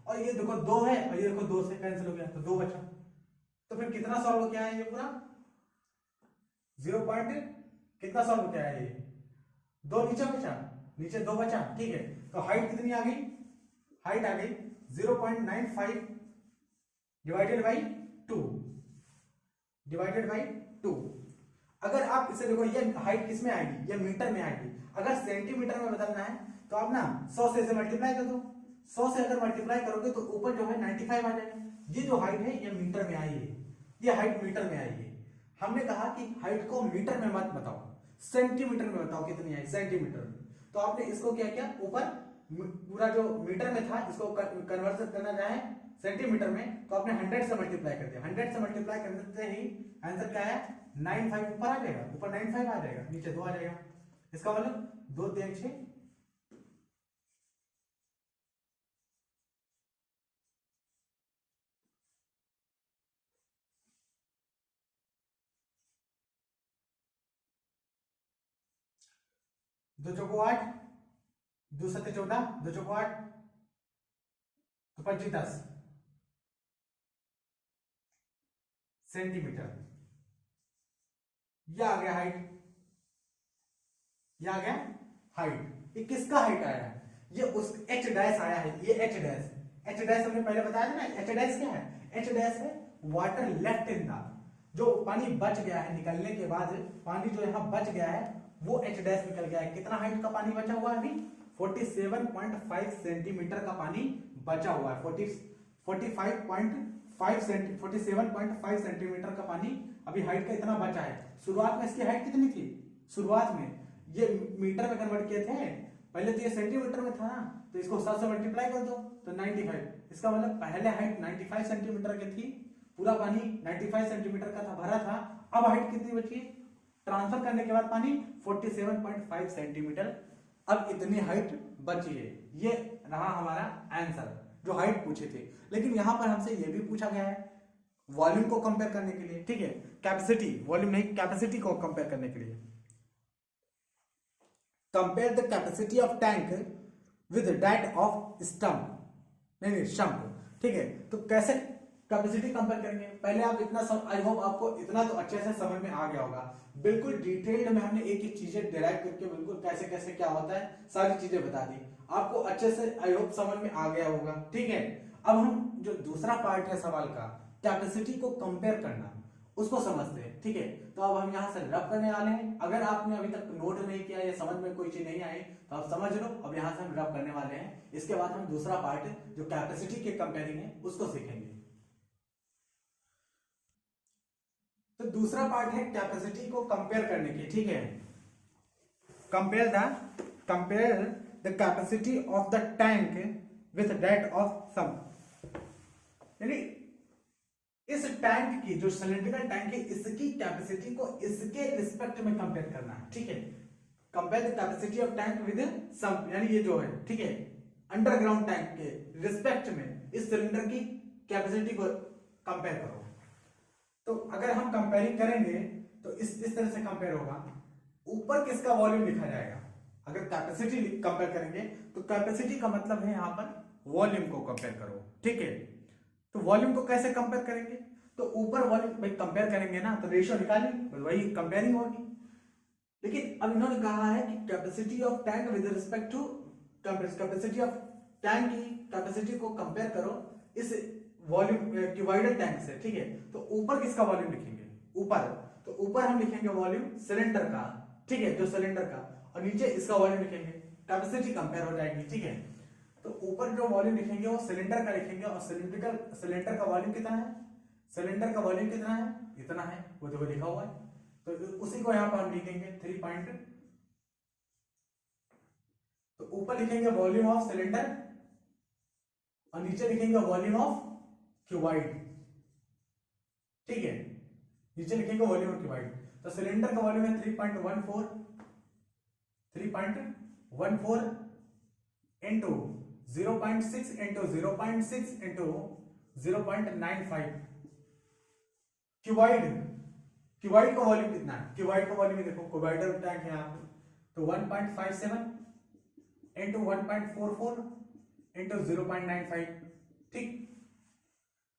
और ये देखो 2 है और ये देखो 2 से कैंसिल हो गया तो 2 बचा। तो फिर कितना सॉल्व क्या है ये पूरा 0 पॉइंट कितना सॉल्व क्या है ये 2 नीचे बचा, नीचे 2 बचा। ठीक है, तो हाइट कितनी आ गई, हाइट आ गई 0.95 डिवाइडेड बाई 2 डिवाइडेड बाई 2। अगर आप इसे देखो ये हाइट किस में आएगी, ये मीटर में आएगी। अगर सेंटीमीटर में बदलना है तो आप ना 100 से इसे मल्टीप्लाई कर दो। 100 से अगर मल्टीप्लाई करोगे तो ऊपर जो है 95 आ जाएगा। ये जो हाइट है ये मीटर में आई है, ये हाइट मीटर में आई है। हमने कहा कि हाइट को मीटर में मत बताओ, सेंटीमीटर में बताओ कितनी आई, सेंटीमीटर में। तो आपने इसको क्या किया, ऊपर पूरा जो मीटर में था इसको कन्वर्ट करना चाहे सेंटीमीटर में तो आपने 100 से मल्टीप्लाई कर दिया। 100 से मल्टीप्लाई करने से ही आंसर क्या है 95 ऊपर आ जाएगा, ऊपर 95 आ जाएगा, नीचे 2 आ जाएगा। इसका मतलब 2 3 6 2 चौको 8, 2 सत्ते 14, 2 चौको 8 तो 25 10 सेंटीमीटर। यह आ गया हाइट, यह आ गया हाइट। ये किसका हाइट आया है, ये उस एच डैश आया है, ये एच डैश। एच डैश हमने पहले बताया था ना, एच डैश क्या है, एच डैश है वाटर लेफ्ट इन द, जो पानी बच गया है निकलने के बाद, पानी जो यहाँ बच गया है वो एच डैश निकल गया है। कितना हाइट का पानी बचा हुआ है अभी 47.5 सेंटीमीटर का पानी बचा हुआ है। 47.5 सेंटीमीटर का पानी अभी हाइट का इतना बचा है। शुरुआत में इसकी हाइट कितनी थी, शुरुआत में ये मीटर में कन्वर्ट किए थे, पहले तो ये सेंटीमीटर में था ना, तो इसको 7 से मल्टीप्लाई कर दो तो 95। इसका मतलब पहले हाइट 95 सेंटीमीटर की थी, पूरा पानी 95 सेंटीमीटर का था, भरा था। अब हाइट कितनी बची, ट्रांसफर करने के बाद पानी 47.5 सेंटीमीटर, अब इतनी हाइट बची है। ये रहा हमारा आंसर जो हाइट पूछे थे। लेकिन यहां पर हमसे ये भी पूछा गया है वॉल्यूम को कंपेयर करने के लिए, ठीक है, कैपेसिटी, वॉल्यूम नहीं, कैपेसिटी को कंपेयर करने के लिए। Compare the capacity of tank with that off stump, नहीं स्टम्प, ठीक है। तो कैसे कैपेसिटी कंपेयर करेंगे, पहले आप इतना सब, आई होप आपको इतना तो अच्छे से समझ में आ गया होगा। बिल्कुल डिटेल्ड में हमने एक एक चीजें डिराइव करके बिल्कुल कैसे कैसे क्या होता है सारी चीजें बता दी, आपको अच्छे से आई होप समझ में आ गया होगा, ठीक है। अब हम जो दूसरा पार्ट है सवाल का, कैपेसिटी को कंपेयर करना, उसको समझते हैं, ठीक है। तो अब हम यहाँ से रब करने वाले हैं। अगर आपने अभी तक नोट नहीं किया या समझ में कोई चीज नहीं आई तो आप समझ लो, अब यहाँ से हम रब करने वाले हैं। इसके बाद हम दूसरा पार्ट जो कैपेसिटी के कंपेयरिंग है उसको सीखेंगे। तो दूसरा पार्ट है कैपेसिटी को कंपेयर करने की, ठीक है। Compare the capacity of the tank with that of some, यानी इस टैंक की जो सिलेंड्रिकल टैंक है इसकी कैपेसिटी को इसके रिस्पेक्ट में कंपेयर करना है, ठीक है। Compare the capacity of tank with some, यानी ये जो है, ठीक है, अंडरग्राउंड टैंक के रिस्पेक्ट में इस सिलेंडर की कैपेसिटी को कंपेयर करो। तो अगर हम कंपेयरिंग करेंगे तो इस तरह से कंपेयर होगा। ऊपर किसका वॉल्यूम लिखा जाएगा, अगर कैपेसिटी कंपेयर करेंगे तो कैपेसिटी का मतलब है यहां पर वॉल्यूम को कंपेयर करो, ठीक है। तो वॉल्यूम को कैसे कंपेयर करेंगे, तो ऊपर वॉल्यूम भाई कंपेयर करेंगे ना तो रेशियो निकालेंगे, तो वही कंपेयरिंग होगी। लेकिन अब इन्होंने कहा है कि capacity of tank with respect to capacity of tank की कैपेसिटी को कंपेयर करो इस वॉल्यूम क्यूबॉइडल टैंक से, ठीक है। तो ऊपर किसका वॉल्यूम लिखेंगे, ऊपर, तो ऊपर हम लिखेंगे वॉल्यूम सिलेंडर का, ठीक है, जो सिलेंडर का, और नीचे इसका वॉल्यूम लिखेंगे, कैपेसिटी कंपेयर हो जाएगी, ठीक है। तो ऊपर जो वॉल्यूम लिखेंगे वो सिलेंडर का लिखेंगे, और सिलेंडर का वॉल्यूम कितना है, सिलेंडर का वॉल्यूम कितना है, इतना है, वो देखो लिखा हुआ है। तो उसी को यहां पर हम लिखेंगे 3 पॉइंट, तो ऊपर लिखेंगे वॉल्यूम ऑफ सिलेंडर और नीचे लिखेंगे वॉल्यूम ऑफ क्यूबॉइड, ठीक है, नीचे लिखेंगे वॉल्यूम ऑफ क्यूबॉइड। तो सिलेंडर का वॉल्यूम है 3.14 इंटू 0.6 इंटू 0.6 इंटू 0.95। क्यूबॉइड का वॉल्यूम कितना है, क्यूबॉइड का वॉल्यूम देखो, क्यूबॉइडल टैंक है यहाँ पे, तो 1.57 इंटू 1.44 इंटू 0.95। ठीक,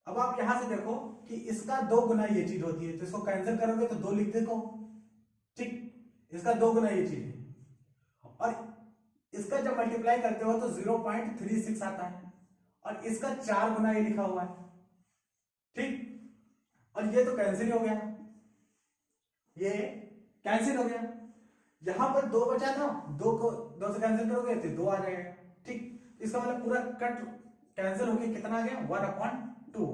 अब आप यहां से देखो कि इसका 2 गुना ये चीज होती है, तो इसको कैंसिल करोगे तो 2 लिख देखो। ठीक, इसका 2 गुना ये चीज है, और इसका जब मल्टीप्लाई करते हो तो 0.36 आता है, और इसका 4 गुना ये लिखा हुआ है। ठीक, और ये तो कैंसिल हो गया, ये कैंसिल हो गया। यहां पर 2 बचा था, 2 को 2 से कैंसिल करोगे तो 2 आ जाएगा। ठीक, इसका मतलब पूरा कट कैंसिल हो गया, कितना आ गया 1/2।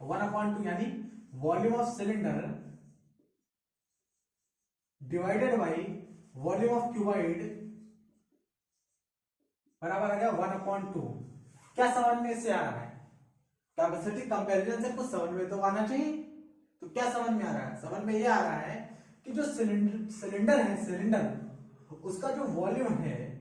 1/2 यानी volume of cylinder divided by volume of cuboid बराबर आ गया 1/2। क्या समझ में इससे आ रहा है? कैपेसिटी कंपैरिजन से कुछ समझ में तो आना चाहिए। तो क्या समझ में आ रहा है? समझ में ये आ रहा है कि जो सिलेंडर है, सिलेंडर उसका जो वॉल्यूम है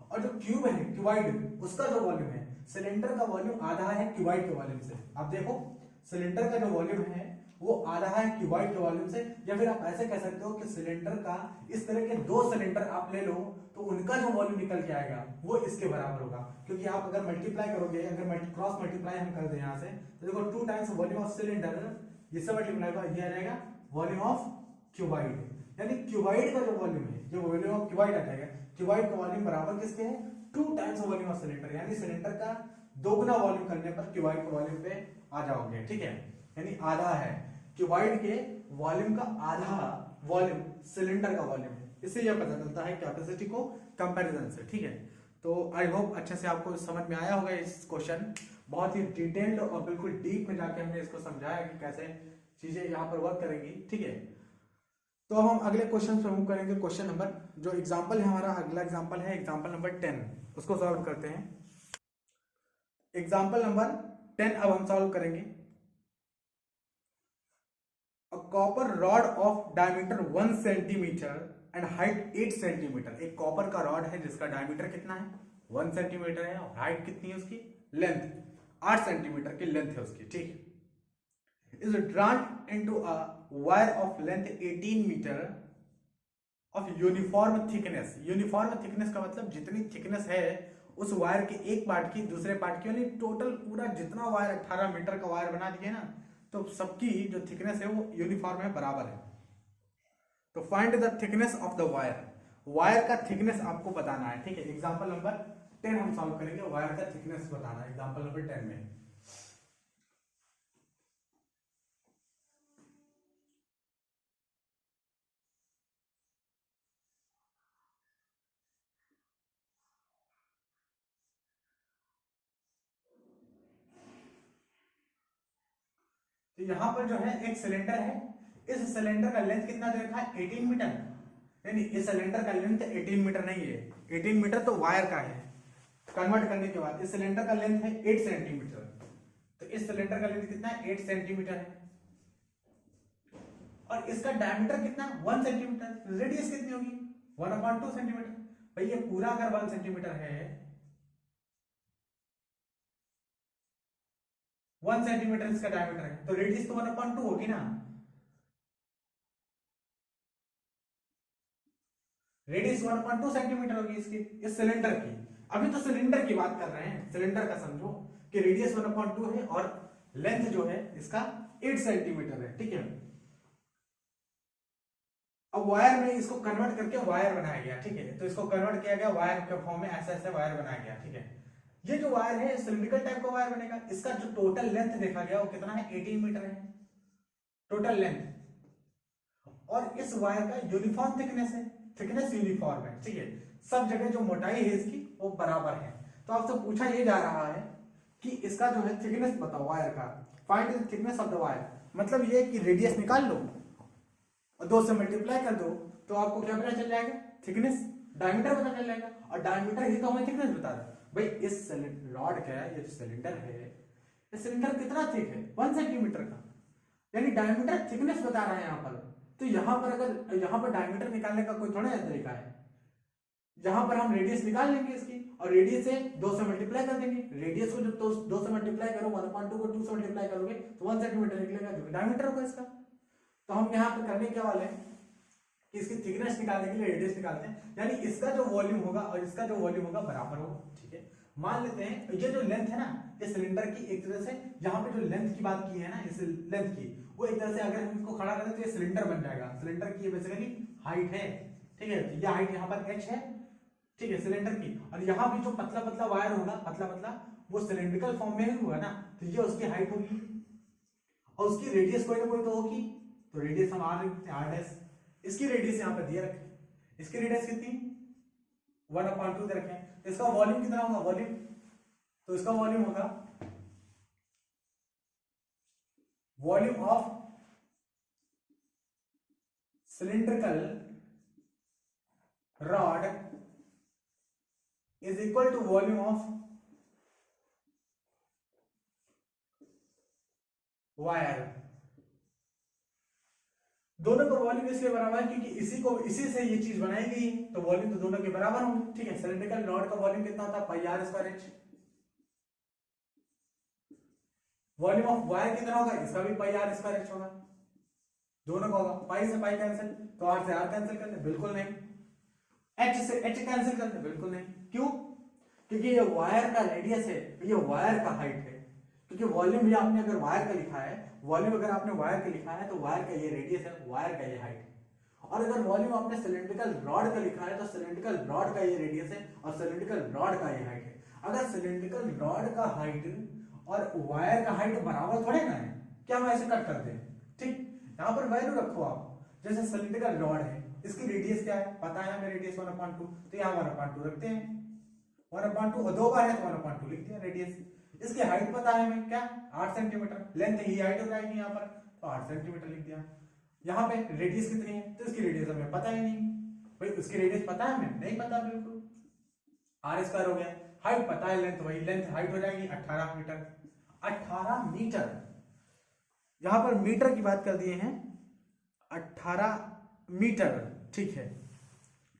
और जो क्यूब है, क्यूबाइड, उसका जो वॉल्यूम है, सिलेंडर का वॉल्यूम आधा है क्यूबाइड के वॉल्यूम से। आप देखो सिलेंडर का जो वॉल्यूम है वो आधा है क्यूबाइड के वॉल्यूम से, या फिर आप ऐसे कह सकते हो कि सिलेंडर का इस तरह के 2 सिलेंडर आप ले लो तो उनका जो वॉल्यूम निकल के आएगा वो इसके बराबर होगा। क्योंकि आप अगर मल्टीप्लाई करोगे, अगर क्रॉस मल्टीप्लाई हम कर दें यहां से, तो देखो 2 टाइम्स वॉल्यूम ऑफ सिलेंडर, इससे मल्टीप्लाई होगा, ये आ जाएगा वॉल्यूम ऑफ क्यूबाइड। यानी क्यूबाइड का जो वॉल्यूम है, जो वॉल्यूम ऑफ क्यूबाइड आ जाएगा, क्यूबाइड का वॉल्यूम बराबर किसके है 2 टाइम्स वॉल्यूम ऑफ सिलेंडर। यानी सिलेंडर का 2 गुना वॉल्यूम करने पर क्यूबाइड के वॉल्यूम पे आ जाओगे। ठीक है, यानी आधा है क्यूबाइड के वॉल्यूम का, आधा वॉल्यूम सिलेंडर का वॉल्यूम है। इससे यह पता चलता है कैपेसिटी को कंपैरिजन से। ठीक है, तो आई होप अच्छे से आपको समझ में आया होगा इस क्वेश्चन। बहुत ही डिटेल्ड और बिल्कुल डीप में जाके हमने इसको समझाया कि कैसे चीजें यहाँ पर वर्क करेंगी। ठीक है, तो अब हम अगले क्वेश्चन पे मूव करेंगे। क्वेश्चन नंबर, जो एग्जांपल है हमारा अगला एग्जांपल है एग्जांपल नंबर 10, उसको सॉल्व करते हैं। एग्जांपल नंबर 10 अब हम सॉल्व करेंगे। A copper rod of diameter 1 centimetre and height 8 centimetre. एक कॉपर का रॉड है जिसका डायमीटर कितना है 1 सेंटीमीटर है, और हाइट कितनी है उसकी, लेंथ 8 सेंटीमीटर की लेंथ है उसकी। ठीक, is drawn into a wire of length 18 metre of uniform thickness। Uniform thickness का मतलब जितनी थिकनेस है उस वायर के एक पार्ट की दूसरे पार्ट की, यानी टोटल पूरा जितना वायर 18 मीटर का वायर बना दिए ना, तो सबकी जो थिकनेस है वो यूनिफॉर्म है, बराबर है। तो find the thickness of the wire, wire का थिकनेस आपको बताना है। ठीक है, एग्जांपल नंबर 10 हम सॉल्व करेंगे, वायर का थिकनेस बताना है एग्जांपल नंबर 10 में। तो यहां पर जो है एक सिलेंडर है, इस सिलेंडर का लेंथ कितना दे रखा है 18 मीटर, यानी इस सिलेंडर का लेंथ 18 मीटर नहीं है, 18 मीटर तो वायर का है। कन्वर्ट करने के बाद इस सिलेंडर का लेंथ है 8 सेंटीमीटर, तो इस सिलेंडर का लेंथ कितना है 8 सेंटीमीटर है, और इसका डायमीटर कितना 1 सेंटीमीटर, रेडियस कितनी होगी 1/2 सेंटीमीटर। भाई ये पूरा अगर 1 सेंटीमीटर है, 1 सेंटीमीटर इसका डायमीटर है, तो रेडियस तो 1/2 होगी ना। रेडियस 1/2 सेंटीमीटर होगी इसकी, इस सिलेंडर की। अभी तो सिलेंडर की बात कर रहे हैं, सिलेंडर का समझो कि रेडियस 1/2 है और लेंथ जो है इसका 8 सेंटीमीटर है। ठीक है, अब वायर में इसको कन्वर्ट करके वायर बनाया गया। ठीक है, तो इसको कन्वर्ट किया गया वायर के फॉर्म में, ऐसे ऐसे वायर बनाया गया। ठीक है, ये जो वायर है सिलिंड्रिकल टाइप का वायर बनेगा, इसका जो टोटल लेंथ देखा गया वो कितना है 18 मीटर है टोटल लेंथ, और इस वायर का यूनिफॉर्म थिकनेस है, थिकनेस यूनिफॉर्म है। ठीक है, सब जगह जो मोटाई है इसकी वो बराबर है। तो आपसे पूछा ये जा रहा है कि इसका जो है थिकनेस बताओ वायर का, find the thickness of the wire. मतलब ये कि रेडियस निकाल लो और 2 से मल्टीप्लाई कर दो तो आपको क्या पता चल जाएगा, थिकनेस, डायमीटर पता चल जाएगा, और डायमीटर ही तो हमें थिकनेस बता रहा है। भाई इस रॉड का ये जो सिलेंडर है, ये सिलेंडर कितना थिक है 1 सेंटीमीटर का, यानी डायमीटर थिकनेस बता रहा है यहाँ पर। तो यहाँ पर अगर यहाँ पर डायमीटर निकालने का कोई थोड़ा तरीका है, जहां पर हम रेडियस निकाल लेंगे इसकी, और रेडियस से 2 से मल्टीप्लाई कर देंगे। रेडियस को जब 2 से मल्टीप्लाई करो, 1/2 को 2 से मल्टीप्लाई करोगे तो 1 सेंटीमीटर निकलेगा, जो डायमीटर होगा इसका। तो हम यहाँ पे करने क्या वाले हैं, कि इसकी थिकनेस निकालने के लिए रेडियस निकालते हैं, यानी इसका जो वॉल्यूम होगा और इसका जो वॉल्यूम होगा बराबर होगा। ठीक है, मान लेते हैं ये जो लेंथ है ना, इस सिलेंडर की एक तरह से यहाँ पे जो लेंथ की बात की है ना, इस लेंथ की, वो एक तरह से अगर हम इसको खड़ा करें तो ये सिलेंडर बन जाएगा। सिलेंडर की बेसिकली हाइट है, ठीक है, ये हाइट यहाँ पर h है, ठीक है, सिलेंडर की। और यहाँ भी जो पतला पतला वायर होगा, पतला पतला, वो सिलेंड्रिकल फॉर्म में ही होगा ना, तो ये उसकी हाइट होगी और उसकी रेडियस कोई ना कोई तो होगी, तो रेडियस हम r डैश, इसकी रेडियस यहाँ पर दिए रखे, इसकी रेडियस कितनी 1/2 दे रखे हैं। तो इसका वॉल्यूम कितना होगा, वॉल्यूम, तो इसका वॉल्यूम होगा volume of cylindrical rod is equal to volume of wire. दोनों का वॉल्यूम इसलिए बराबर है क्योंकि इसी से ये चीज बनाई गई है, तो वॉल्यूम तो दोनों के बराबर होंगे। ठीक है, सिलिंड्रिकल रॉड का वॉल्यूम कितना होता है, pi r square h. Volume of wire कितना होगा, इसका भी पाई आर स्क्वायर एच होगा, दोनों का होगा। पाई से पाई कैंसिल, तो आर से आर कैंसिल करते, बिल्कुल नहीं। एच से एच कैंसिल करते, बिल्कुल नहीं। क्यों, क्योंकि ये वायर का रेडियस है, ये वायर का हाइट है। क्योंकि वॉल्यूम भी आपने अगर वायर का लिखा है, वॉल्यूम अगर आपने वायर का लिखा है तो वायर का ये रेडियस है, वायर का ये हाइट है। और अगर वॉल्यूम आपने सिलिंड्रिकल रॉड का लिखा है तो सिलिंड्रिकल रॉड का ये रेडियस है और सिलिंड्रिकल रॉड का ये हाइट है। अगर सिलिंड्रिकल रॉड का हाइट और वायर का हाइट बराबर थोड़े ना है, क्या हम ऐसे कट करते हैं। ठीक, यहाँ पर वैल्यू रखो आप, जैसे सिलिंड्रिकल रॉड है, इसकी रेडियस क्या है पता है हमें, रेडियस 1/2, तो यहाँ 1/2 रखते हैं, 1/2 और 2 बार है तो 1/2 लिख दिया रेडियस। इसकी हाइट पता है हमें क्या, 8 सेंटीमीटर, लेंथ ही हाइट हो जाएगी यहाँ पर, तो 8 सेंटीमीटर लिख दिया। यहाँ पे रेडियस कितनी है, तो इसकी रेडियस हमें पता ही नहीं भाई, उसकी रेडियस पता है हमें, नहीं पता बिल्कुल, आर स्क्वायर हो गया। हाइट पता है, लेंथ वही, लेंथ हाइट हो जाएगी 18 मीटर, 18 मीटर। यहां पर मीटर की बात कर दिए हैं, 18 मीटर, ठीक है,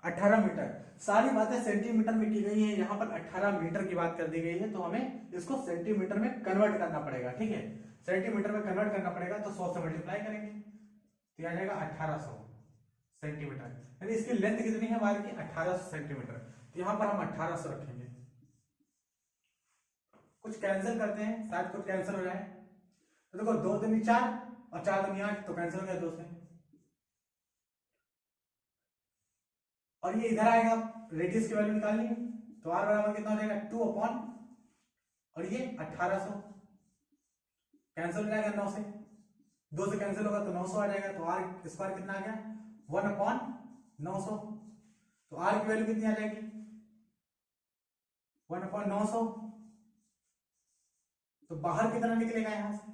18 मीटर। सारी बातें सेंटीमीटर में की गई हैं, यहाँ पर 18 मीटर की बात कर दी गई है, तो हमें इसको सेंटीमीटर में कन्वर्ट करना पड़ेगा। ठीक है, सेंटीमीटर में कन्वर्ट करना पड़ेगा तो 100 से मल्टीप्लाई करेंगे तो आ जाएगा 1800 सेंटीमीटर। यानी इसकी लेंथ कितनी है वायर की, 1800 सेंटीमीटर। तो यहाँ पर हम 1800 रखेंगे। कुछ कैंसिल करते हैं, शायद कुछ कैंसिल हो जाए, तो देखो 2 दूनी 4 और 4 दूनी 8, तो कैंसिल हो गया 2 से। और ये इधर आएगा, रेडियस की वैल्यू निकालनी है, तो r बराबर कितना हो जाएगा 2 अपॉन, और ये 1800 कैंसिल हो जाएगा 9 से, 2 से कैंसिल होगा तो 900 आ जाएगा, तो r स्क्वायर कितना आ गया 1/900। तो r की वैल्यू कितनी आ जाएगी 1/900। तो बाहर कितना निकलेगा, यहां से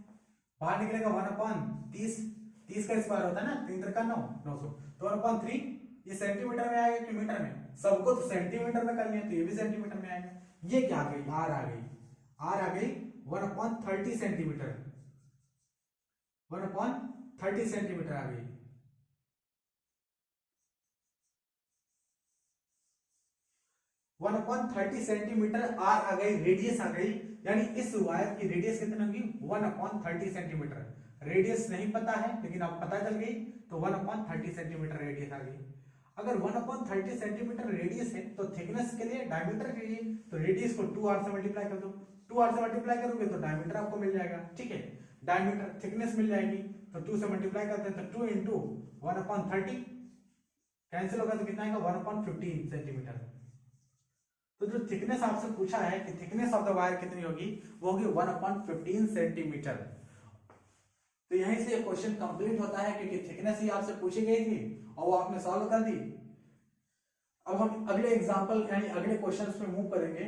बाहर निकलेगा 1/30, 30 का स्क्वायर होता है ना, 3 का 9, 900, तो 1/3। ये सेंटीमीटर में आएगा कि मीटर में, सबको तो सेंटीमीटर में करनी है, तो ये भी सेंटीमीटर में आएगा। ये क्या आ गई, आर आ गई, आर आ गई 1/30 सेंटीमीटर, 1/30 सेंटीमीटर आ गई। वन अपॉन 30 सेंटीमीटर आर आ गई, रेडियस आ गई, यानी इस वायर की रेडियस कितनी होगी 1/30 सेंटीमीटर। रेडियस नहीं पता है लेकिन अब पता चल गई, तो 1/30 सेंटीमीटर रेडियस आ गई। अगर 1/30 सेंटीमीटर रेडियस है तो थिकनेस के लिए डायमीटर चाहिए, तो रेडियस को 2r से मल्टीप्लाई कर दो, 2r से मल्टीप्लाई करोगे तो डायमीटर आपको मिल जाएगा। ठीक है, डायमीटर थिकनेस मिल जाएगी, तो 2 से मल्टीप्लाई करते हैं तो 2 इंटू 1/30 कैंसिल होगा तो कितना आएगा 1/15 सेंटीमीटर। तो जो थिकनेस आपसे पूछा है कि थिकनेस ऑफ द वायर कितनी होगी, वो होगी 1/15 सेंटीमीटर। तो यहीं से क्वेश्चन कंप्लीट होता है, क्योंकि थिकनेस ही आपसे पूछी गई थी और वो आपने सॉल्व कर दी। अब हम अगले एग्जांपल यानी अगले क्वेश्चंस में मूव करेंगे।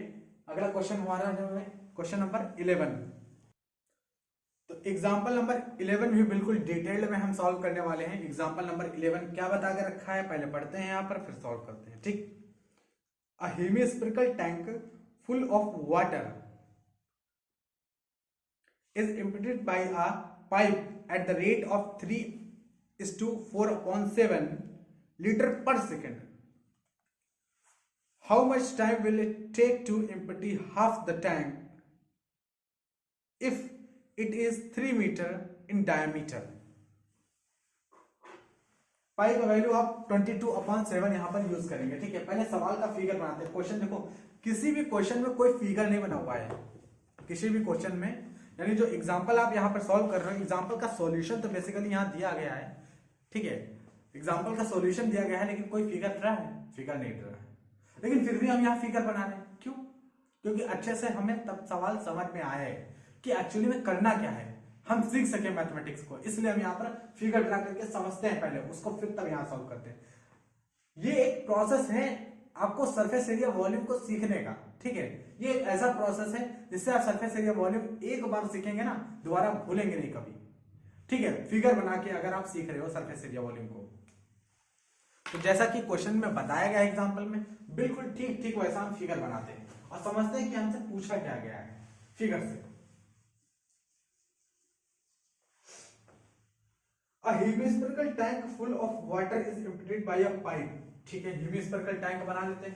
अगला क्वेश्चन हमारा है क्वेश्चन नंबर 11। तो एग्जांपल नंबर 11 भी बिल्कुल डिटेल्ड में हम सॉल्व करने वाले हैं। एग्जांपल नंबर 11 क्या बता के रखा है, पहले पढ़ते हैं यहाँ पर, फिर सॉल्व करते हैं। ठीक, a hemispherical tank full of water is emptied by a pipe at the rate of 3:4/7 liter per second. How much time will it take to empty half the tank if it is 3 meter in diameter? पाई का value आप 22/7 यहाँ पर use करेंगे। ठीक है, पहले सवाल का फिगर बनाते हैं। क्वेश्चन देखो, किसी भी क्वेश्चन में कोई फिगर नहीं बना हुआ है, किसी भी क्वेश्चन में, यानी जो एग्जांपल आप यहाँ पर सॉल्व कर रहे हो, एग्जांपल का सॉल्यूशन तो बेसिकली यहाँ दिया गया है। ठीक है, एग्जांपल का सॉल्यूशन दिया गया है, लेकिन कोई फिगर रहा है, फिगर नहीं रहा है, लेकिन फिर भी हम यहाँ फिगर बना रहे हैं। क्यों? क्योंकि अच्छे से हमें तब सवाल समझ में आया है कि एक्चुअली में करना क्या है, हम सीख सके मैथमेटिक्स को, इसलिए हम यहाँ पर फिगर ड्रा करके समझते हैं पहले उसको, फिर तब यहाँ सॉल्व करते हैं। ये एक प्रोसेस है आपको सरफेस एरिया वॉल्यूम को सीखने का। ठीक है, ये एक ऐसा प्रोसेस है जिससे आप सरफेस एरिया वॉल्यूम एक बार सीखेंगे ना, दोबारा भूलेंगे नहीं कभी। ठीक है, फिगर बना के अगर आप सीख रहे हो सरफेस एरिया वॉल्यूम को, तो जैसा कि क्वेश्चन में बताया गया एग्जांपल में, बिल्कुल ठीक ठीक वैसा हम फिगर बनाते हैं और समझते हैं कि हमसे पूछा क्या गया है फिगर से। A hemispherical tank full of water is emptied by a pipe। ठीक है, hemispherical tank बना लेते हैं।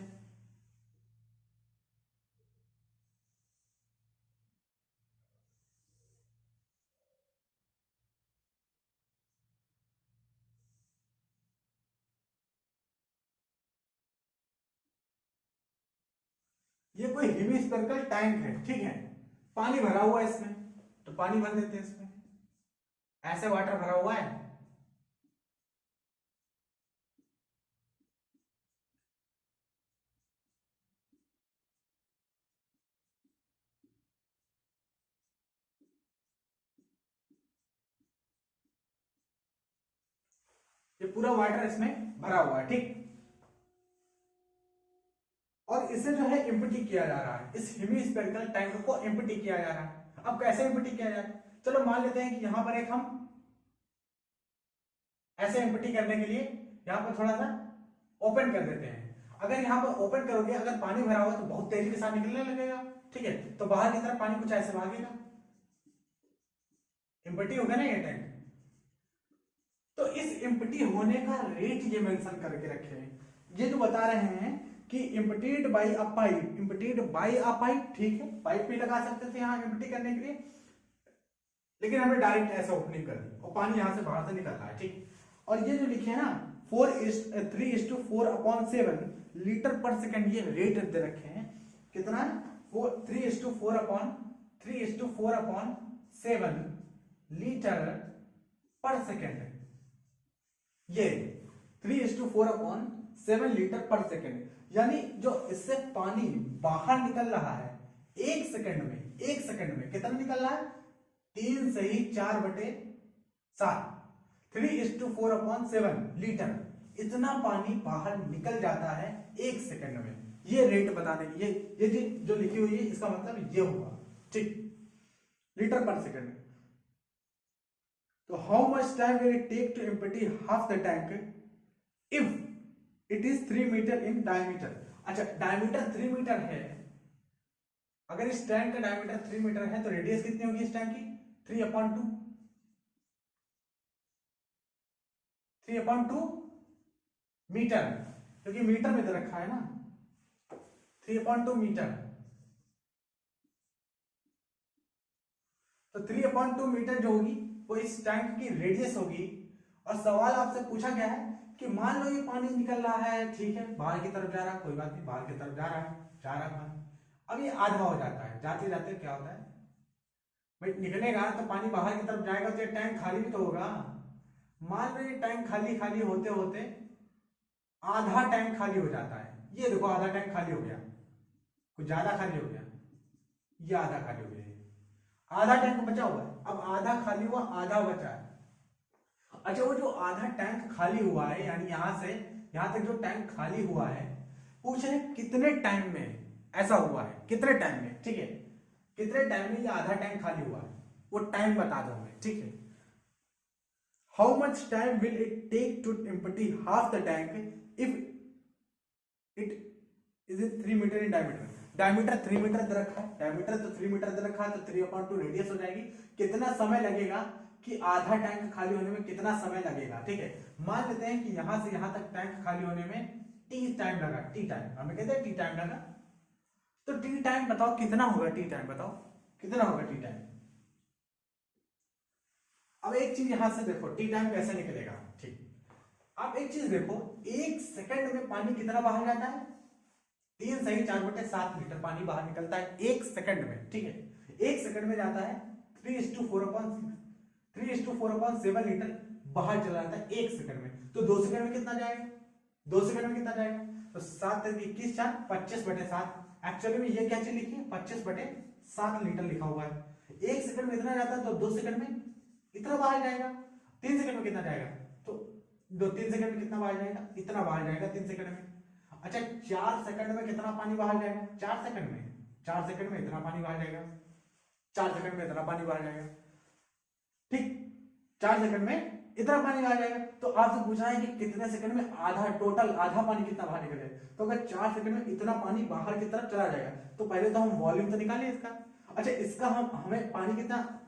ये कोई हेमिस्फेरिकल टैंक है। ठीक है, पानी भरा हुआ है इसमें, तो पानी भर देते हैं इसमें, ऐसे वाटर भरा हुआ है। ये पूरा वाटर इसमें भरा हुआ है। ठीक, और इसे जो है एम्प्टी किया जा रहा है, इस हेमिस्फेरिकल टैंक को एम्प्टी किया जा रहा है। अब कैसे एम्प्टी किया जा रहा है? चलो मान लेते हैं कि यहां पर एक हम ऐसे एम्प्टी करने के लिए यहां पर थोड़ा सा ओपन कर देते हैं। अगर यहां पर ओपन करोगे, अगर पानी भरा हुआ तो बहुत तेजी के साथ निकलने लगेगा। ठीक है, तो बाहर की तरफ पानी कुछ ऐसे भागेगा, एम्प्टी होगा ना ये टैंक। तो इस एम्प्टी होने का रेट ये मेंशन करके रखे हैं, ये जो बता रहे हैं कि एम्प्टीड बाय अ पाइप, एम्प्टीड बाय अ पाइप। ठीक है, पाइप भी लगा सकते थे यहां एम्प्टी करने के लिए, लेकिन हमने डायरेक्ट ऐसा ओपनिंग कर दी और पानी यहां से बाहर से निकल रहा है। ठीक, और ये जो लिखे हैं ना 3:4/7 लीटर पर सेकंड, ये रेट दे रखे हैं कितना? 3:4/7 लीटर पर सेकंड। ये 3:4/7 लीटर पर सेकंड, यानी जो इससे पानी बाहर निकल रहा है एक सेकंड में, एक सेकंड में कितना निकल रहा है? 3 से ही 4/7, 3:4/7 लीटर, इतना पानी बाहर निकल जाता है एक सेकंड में। ये रेट बताने की, ये जो लिखी हुई है इसका मतलब ये होगा। ठीक, लीटर पर सेकंड। तो how much time will it take to empty half the tank if it is 3 metre in diameter. अच्छा, डायमीटर 3 मीटर है, अगर इस टैंक का डायमीटर 3 मीटर है तो रेडियस कितनी होगी इस टैंक की? 3/2, 3/2 मीटर, क्योंकि मीटर में तो रखा है ना, 3/2 मीटर। तो 3/2 मीटर जो होगी वो इस टैंक की रेडियस होगी। और सवाल आपसे पूछा गया है कि मान लो ये पानी निकल रहा है, ठीक है, बाहर की तरफ जा रहा है, कोई बात नहीं, बाहर की तरफ जा रहा है पानी। अब ये आधा हो जाता है, जाते जाते क्या होता है भाई, निकलेगा तो पानी बाहर की तरफ जाएगा तो ये टैंक खाली भी तो होगा। मान लो ये टैंक खाली खाली होते होते आधा टैंक खाली हो जाता है। ये देखो आधा टैंक खाली हो गया, कुछ ज्यादा खाली हो गया, ये आधा खाली हो गया, आधा टैंक बचा हुआ है। अब आधा खाली हुआ, आधा बचा है। अच्छा, वो जो आधा टैंक खाली हुआ है, यानी यहां से यहां तक जो टैंक खाली हुआ है, पूछ रहे कितने टाइम में ऐसा हुआ है, कितने टाइम में। ठीक है, कितने टाइम में ये आधा टैंक खाली हुआ है, वो टाइम बता दो हमें। ठीक है, how much time will it take to empty half the tank if it is 3 metre in diameter. Diameter 3 metre दे रखा है, डायमीटर तो 3 मीटर दे रखा है, तो 3/2 रेडियस हो जाएगी। कितना समय लगेगा कि आधा टैंक खाली होने में कितना समय लगेगा? ठीक है, मान लेते हैं कि यहां से यहां तक टैंक खाली होने में टी टाइम लगा, टी टाइम हमें कहते हैं टी टाइम लगा। तो टी टाइम बताओ कितना होगा, टी टाइम बताओ कितना होगा टी टाइम। अब एक चीज यहां से देखो, टी टाइम कैसे निकलेगा। ठीक, आप एक चीज देखो, 1 सेकंड में पानी कितना बाहर जाता है? 3 सही 4/7 लीटर पानी बाहर निकलता है 1 सेकंड में, ठीक है। 1 सेकंड में जाता है 3:4.7 लीटर बाहर चला जाता है 1 सेकंड में। तो 2 सेकंड में कितना जाएगा? 2 सेकंड में कितना जाएगा? तो 7 × 21 4 25/7। एक्चुअली में ये क्या चीज लिखी है? 25/7 लीटर लिखा हुआ है। 1 सेकंड में इतना जाता है तो 2 सेकंड में इतना बाहर जाएगा। 3 सेकंड में कितना जाएगा? तो 3 सेकंड में कितना बाहर जाएगा? इतना बाहर जाएगा 3 सेकंड में। अच्छा 4 सेकंड में कितना पानी बाहर जाएगा? 4 सेकंड में इतना पानी बाहर जाएगा। 4 सेकंड में इतना पानी बाहर जाएगा, ठीक। 4 सेकंड में इतना पानी बाहर जाएगा। तो आपसे पूछा है कि कितने सेकंड में आधा, टोटल आधा पानी कितना बाहर निकल जाएगा। तो अगर 4 सेकंड में इतना पानी बाहर की तरफ चला जाएगा तो पहले तो हम वॉल्यूम तो निकालें इसका। अच्छा इसका हमें पानी कितना,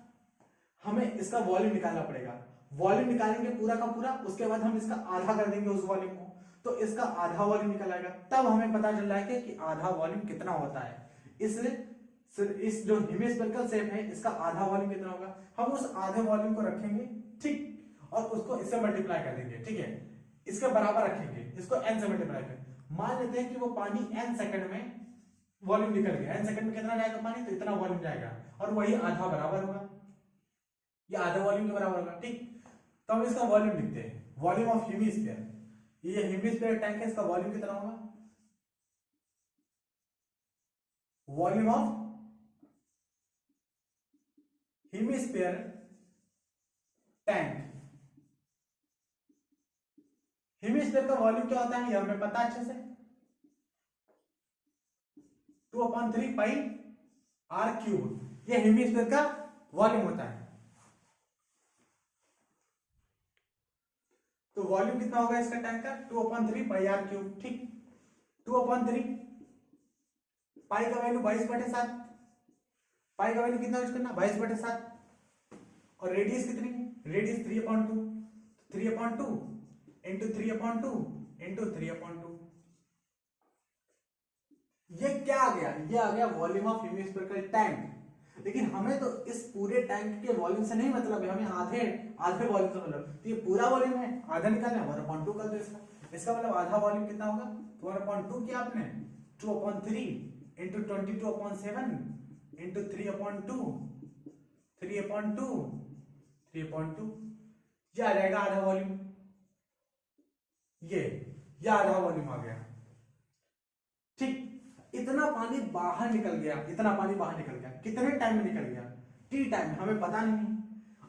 हमें इसका वॉल्यूम निकालना पड़ेगा। वॉल्यूम निकालेंगे पूरा का पूरा, उसके बाद हम इसका आधा कर देंगे उस वॉल्यूम को, तो इसका आधा वॉल्यूम निकल आएगा। तब हमें पता चल रहा है कि आधा वॉल्यूम कितना होता है। इसलिए इस जो हेमिस्फेरिकल शेप है इसका आधा वॉल्यूम कितना होगा, हम उस आधे वॉल्यूम को रखेंगे, ठीक, और उसको इससे मल्टीप्लाई कर देंगे, ठीक है। इसके बराबर रखेंगे, इसको n से मल्टीप्लाई करें। मान लेते हैं कि वो पानी n सेकंड में वॉल्यूम निकल गया। n सेकंड में कितना जाएगा पानी? तो इतना वॉल्यूम जाएगा, और वही आधा बराबर होगा, ये आधा वॉल्यूम के बराबर होगा, ठीक। तो हम इसका वॉल्यूम लिखते हैं, वॉल्यूम ऑफ हेमिस्फीयर। ये हेमिस्फीयर टैंक है, इसका वॉल्यूम कितना होगा? Volume of hemisphere tank. Hemisphere का वॉल्यूम क्या होता है ये हमें पता अच्छे से, 2/3 पाई r³। ये हेमिस्फीयर का वॉल्यूम होता है। तो वॉल्यूम कितना होगा इसका टैंक का? 2/3 पाई r³, ठीक। 2/3 पाई का वैल्यू 22/7, पाई का वैल्यू कितना यूज करना? 22/7। और रेडियस कितनी है? Radius 3/2, 3/2 into 3/2 into 3/2। ये क्या आ गया? ये आ गया वॉल्यूम ऑफ हेमिस्फेरिकल टैंक। लेकिन हमें तो इस पूरे टैंक के वॉल्यूम से नहीं मतलब है, हमें आधे वॉल्यूम से मतलब। तो ये पूरा वॉल्यूम है, आधा निकालना है, 1/2 कर दो इसका मतलब आधा वॉल्यूम कितना होगा? 1/2 किया आपने, 2/3 इंटू 22/7 इंटू 3/2, 3/2 ये आ जाएगा आधा वॉल्यूम। ये आधा वॉल्यूम आ गया, ठीक। इतना पानी बाहर निकल गया, इतना पानी बाहर निकल गया, कितने टाइम में निकल गया? टी टाइम में, हमें पता नहीं।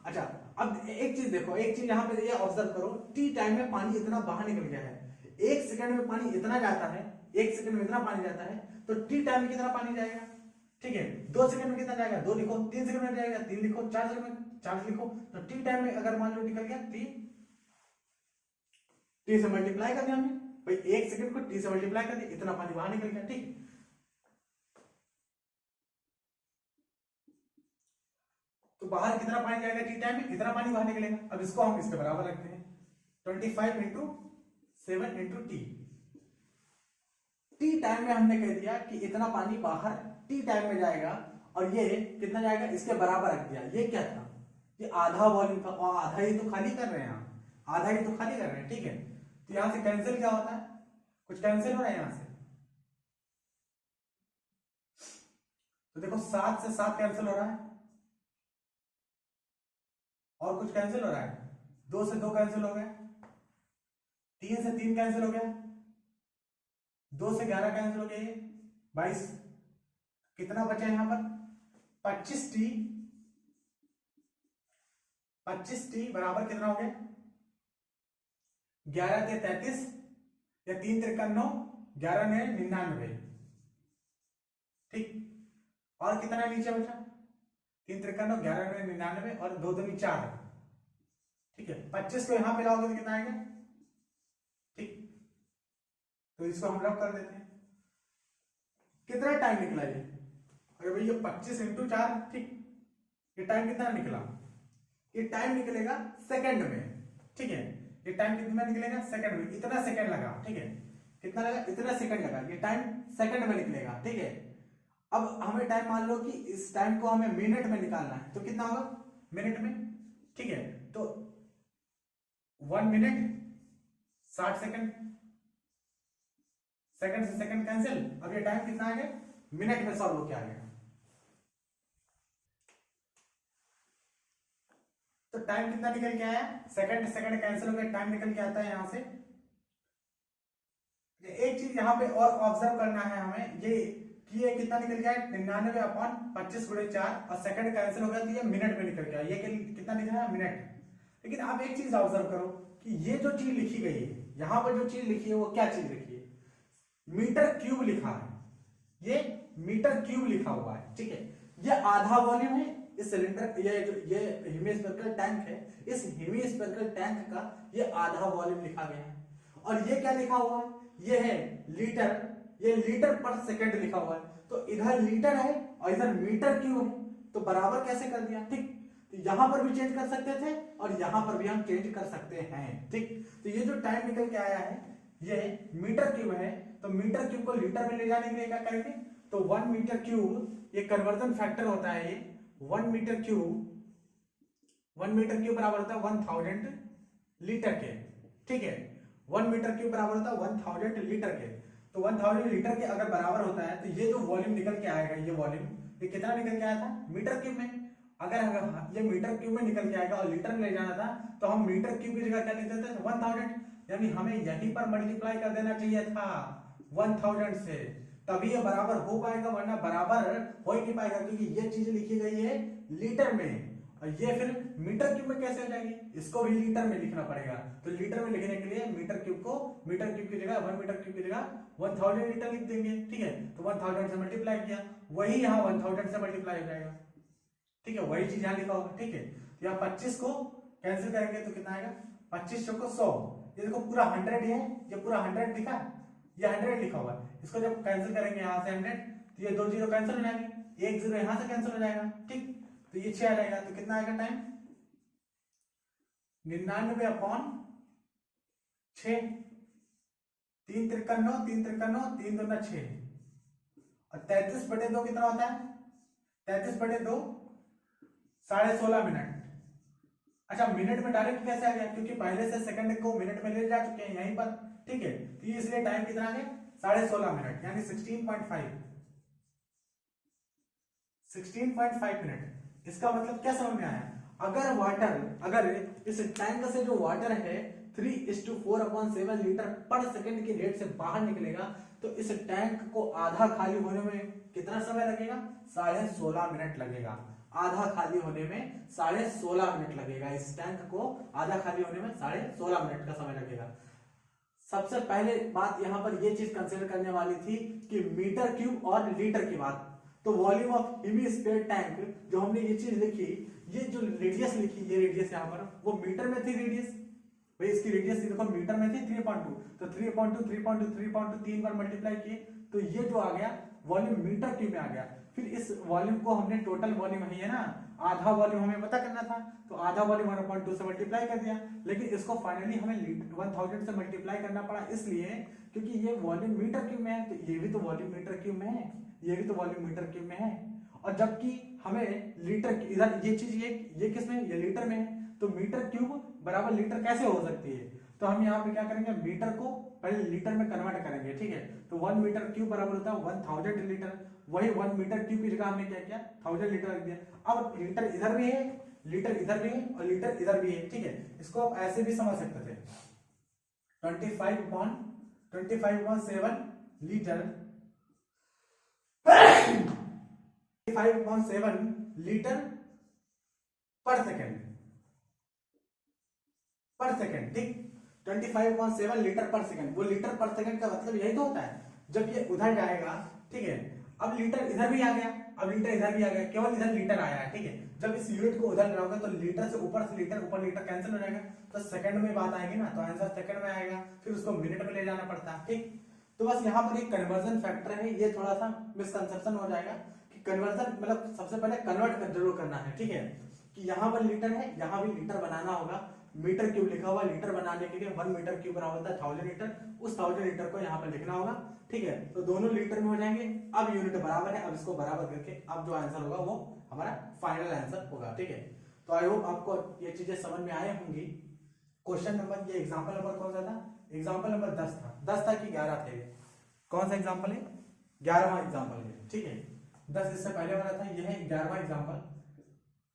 अच्छा अब एक चीज देखो, एक चीज यहां पे ये ऑब्जर्व करो, टी टाइम में पानी इतना बाहर निकल गया है। 1 सेकंड में पानी इतना जाता है, 1 सेकंड में इतना पानी जाता है, तो टी टाइम में कितना पानी जाएगा? ठीक है, 2 सेकंड में कितना जाएगा? 2 लिखो। 3 सेकंड में जाएगा 3 लिखो। 4 सेकंड में 4 लिखो। तो टी टाइम में अगर मान लो निकल गया टी से मल्टीप्लाई कर दिया हमने भाई, 1 सेकंड को टी से मल्टीप्लाई कर दिया, इतना पानी बाहर निकल गया, ठीक। तो बाहर कितना पानी जाएगा टी टाइम में? इतना पानी बाहर निकलेगा। अब इसको हम इसके बराबर रखते हैं, 25 × 7 × टी। टी टाइम में हमने कह दिया कि इतना पानी बाहर टी टाइम में जाएगा, और ये कितना जाएगा इसके बराबर रख दिया। ये क्या था? ये आधा वॉल्यूम था, और आधा ही तो खाली कर रहे हैं, आधा ही तो खाली कर रहे हैं, ठीक है। तो यहां से कैंसिल क्या होता है? कुछ कैंसिल हो रहा है यहां से, तो देखो 7 से 7 कैंसिल हो रहा है, और कुछ कैंसिल हो रहा है, 2 से 2 कैंसिल हो गया, 3 से 3 कैंसिल हो गया, 2 से 11 कैंसिल हो गया, 22। कितना बचा यहां पर? 25 टी बराबर कितना हो गया? 11 के 33 या 3 × 9, 11 ने 99, ठीक। और कितना नीचे बचा? 3 × 9, 11 ने 99, और 2 दूनी 4, ठीक है। 25 को यहां पे लाओगे तो कितना आएगा? ठीक, तो इसको हम लॉक कर देते हैं। कितना टाइम निकला ये? अरे भाई ये 25 × 4, ठीक। ये टाइम कितना निकला? ये टाइम निकलेगा सेकंड में, ठीक है। ये टाइम कितना निकलेगा? सेकंड में। इतना सेकंड लगा, ठीक है। कितना लगा? इतना सेकंड लगा। ये टाइम सेकंड में निकलेगा, ठीक है। अब हमें टाइम, मान लो कि इस टाइम को हमें मिनट में निकालना है, तो कितना होगा? मिनट में, ठीक है। तो 1 मिनट 60 सेकंड, सेकंड से सेकंड कैंसिल। अब ये टाइम कितना आ गया, मिनट में सॉल्व होके आ गया। तो टाइम कितना निकल के आया, सेकंड सेकंड कैंसिल हो गया, टाइम निकल के आता है यहां से। एक चीज यहाँ पे और ऑब्जर्व करना है हमें, ये कि ये कितना निकल गया है 99/25 × 4 और सेकंड कैंसिल हो गया तो ये मिनट में निकल गया, ये कितना निकला है, मिनट। लेकिन आप एक चीज ऑब्जर्व करो कि ये जो चीज लिखी गई है यहाँ पर, जो चीज लिखी है वो क्या चीज लिखी है, मीटर क्यूब लिखा है, ये मीटर क्यूब लिखा हुआ है, ठीक है। ये आधा वॉल्यूम है इस सिलेंडर, ये हेमिस्फेरिकल टैंक है, इस हेमिस्फेरिकल टैंक का ये आधा वॉल्यूम लिखा गया है। और ये क्या लिखा हुआ है, ये है लीटर, ये लीटर पर सेकंड लिखा हुआ है। तो इधर लीटर है और इधर मीटर क्यूब है, तो बराबर कैसे कर दिया, ठीक। तो यहां पर भी चेंज कर सकते थे और यहां पर भी हम चेंज कर सकते हैं, ठीक। तो ये जो टाइम निकल के आया है ये मीटर क्यूब है, तो मीटर क्यूब को लीटर में ले जाने के लिए क्या करेंगे, तो 1 मीटर क्यूब, ये कन्वर्जन फैक्टर होता है, ये 1 मीटर क्यूब, 1 मीटर क्यूब बराबर होता है 1000 लीटर के, ठीक है। 1 मीटर क्यूब बराबर होता है 1000 लीटर के। तो 1000 लीटर के अगर बराबर होता है तो ये जो वॉल्यूम निकल के आएगा, ये वॉल्यूम ये कितना निकल के आया था, मीटर क्यूब में। अगर ये मीटर क्यूब में निकल के आएगा और लीटर में ले जाना था तो हम मीटर क्यूब की जगह क्या लिख देते थे, 1000, यानी हमें यहीं पर मल्टीप्लाई कर देना चाहिए था 1000 से, तभी ये बराबर हो पाएगा, वरना बराबर हो ही नहीं पाएगा, क्योंकि ये चीज लिखी गई है लीटर में और ये फिर मीटर क्यूब में कैसे हो जाएगी, इसको भी लीटर में लिखना पड़ेगा। तो लीटर में लिखने के लिए मीटर क्यूब को, मीटर क्यूब की जगह 1 मीटर क्यूब की जगह 1000 लीटर लिख देंगे, ठीक है। तो 1000 से मल्टीप्लाई किया, वही यहाँ 1000 से मल्टीप्लाई हो जाएगा, ठीक है, वही चीज यहाँ लिखा होगा, ठीक है। तो यहाँ 25 को कैंसिल करेंगे तो कितना आएगा, 25 को 100, ये देखो पूरा 100 है, ये पूरा 100 दिखा, ये 100 लिखा हुआ है, इसको जब कैंसिल करेंगे यहाँ से 100 तो ये 2 जीरो कैंसिल हो जाएंगे, 1 जीरो यहाँ से कैंसिल हो जाएगा, ठीक। तो ये 6 आ जाएगा, तो कितना आएगा टाइम, 99/6, 3 53, 3 53, 3 दूना 6 और 33/2 कितना होता है, 33/2 16.5 मिनट। अच्छा, मिनट में डायरेक्ट कैसे आ गया, क्योंकि पहले से सेकंड को मिनट में ले जा चुके हैं यहीं पर, ठीक है। तो इसलिए टाइम कितना आ गया, 16.5 मिनट, यानी 16.5 मिनट। इसका मतलब क्या समझ में आया, अगर इस टैंक से जो वाटर है 3:4/7 लीटर पर सेकंड की रेट से बाहर निकलेगा, तो इस टैंक को आधा खाली होने में कितना समय लगेगा, 16.5 मिनट लगेगा। आधा खाली होने में 16.5 मिनट लगेगा, इस टैंक को आधा खाली होने में 16.5 मिनट का समय लगेगा। सबसे पहले बात यहाँ पर ये चीज कंसिडर करने वाली थी कि मीटर क्यूब और लीटर की बात। तो वॉल्यूम ऑफ हेमिस्फीयर टैंक, जो हमने ये चीज लिखी, ये जो रेडियस लिखी, ये रेडियस यहाँ पर वो मीटर में थी रेडियस, भाई इसकी रेडियस देखो मीटर में थी 3.2, तो 3.2 3.2 3.2 3 बार मल्टीप्लाई किए तो ये जो आ गया वॉल्यूम मीटर क्यूब में आ गया। फिर इस वॉल्यूम को हमने टोटल वॉल्यूम है ना, आधा वॉल्यूम हमें पता करना था, तो आधा वॉल्यूम 1/2 से मल्टीप्लाई कर दिया, लेकिन इसको फाइनली हमें 1000 से मल्टीप्लाई करना पड़ा, इसलिए क्योंकि ये वॉल्यूम मीटर क्यूब में है, तो ये भी तो वॉल्यूम मीटर क्यूब में है, ये भी तो वॉल्यूम मीटर क्यूब में है। और जबकि हमें लीटर, इधर ये चीज ये किस में, ये लीटर में है, तो मीटर क्यूब बराबर लीटर कैसे हो सकती है, तो हम यहाँ पे क्या करेंगे, मीटर को पहले लीटर में कन्वर्ट करेंगे, ठीक है। तो 1 मीटर क्यूब बराबर होता है 1000 लीटर, वही 1 मीटर क्यूब की जगह हमने क्या किया, 1000 लीटर रख दिया। अब लीटर इधर भी है, लीटर इधर भी है और लीटर इधर भी है, ठीक है। इसको आप ऐसे भी समझ सकते थे, 25/7 लीटर 25/7 लीटर पर सेकंड, ठीक। 25/7 लीटर पर सेकंड, वो लीटर पर सेकंड का मतलब यही तो होता है, जब ये उधर जाएगा, ठीक है। अब लीटर इधर भी आ गया, अब लीटर इधर भी आ गया, केवल इधर लीटर आया है, ठीक है। जब इस यूनिट को उधर लगाओगे तो लीटर से ऊपर लीटर कैंसिल हो जाएगा, तो सेकंड में बात आएगी ना, तो आंसर सेकंड में आएगा, फिर उसको मिनट में ले जाना पड़ता है, ठीक। तो बस यहाँ पर एक कन्वर्जन फैक्टर है, ये थोड़ा सा मिसकंसेप्शन हो जाएगा कि कन्वर्जन मतलब सबसे पहले कन्वर्ट जरूर करना है, ठीक है, कि यहाँ पर लीटर है, यहाँ भी लीटर बनाना होगा, मीटर क्यूब लिखा हुआ, लीटर बनाने के लिए 1 मीटर क्यूब बराबर होता है 1000 लीटर, उस 1000 लीटर को यहाँ पर लिखना होगा, ठीक है। तो दोनों लीटर में हो जाएंगे, अब यूनिट बराबर है, अब इसको बराबर करके अब जो आंसर होगा वो हमारा फाइनल आंसर होगा, ठीक है। तो आई होप आपको ये चीजें समझ में आए होंगी। क्वेश्चन नंबर, ये एग्जांपल नंबर कौन सा था, एग्जाम्पल नंबर 10 था, 10 था कि 11 थे? कौन सा एग्जाम्पल है? 11वां एग्जाम्पल है, ठीक है। 10 इससे पहले वाला था, यह है 11वां एग्जाम्पल।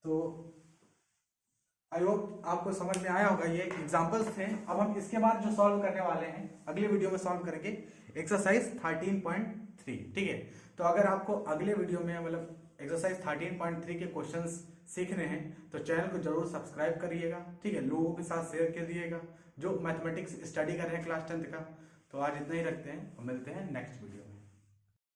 तो आई होप आपको समझ में आया होगा, ये एग्जाम्पल्स थे। अब हम इसके बाद जो सॉल्व करने वाले हैं अगले वीडियो में सॉल्व करेंगे एक्सरसाइज 13.3, ठीक है। तो अगर आपको अगले वीडियो में मतलब एक्सरसाइज 13.3 के क्वेश्चंस सीखने हैं तो चैनल को जरूर सब्सक्राइब करिएगा, ठीक है। लोगों के साथ शेयर करिएगा जो मैथमेटिक्स स्टडी कर रहे हैं क्लास 10th का। तो आज इतना ही रखते हैं और मिलते हैं नेक्स्ट वीडियो में।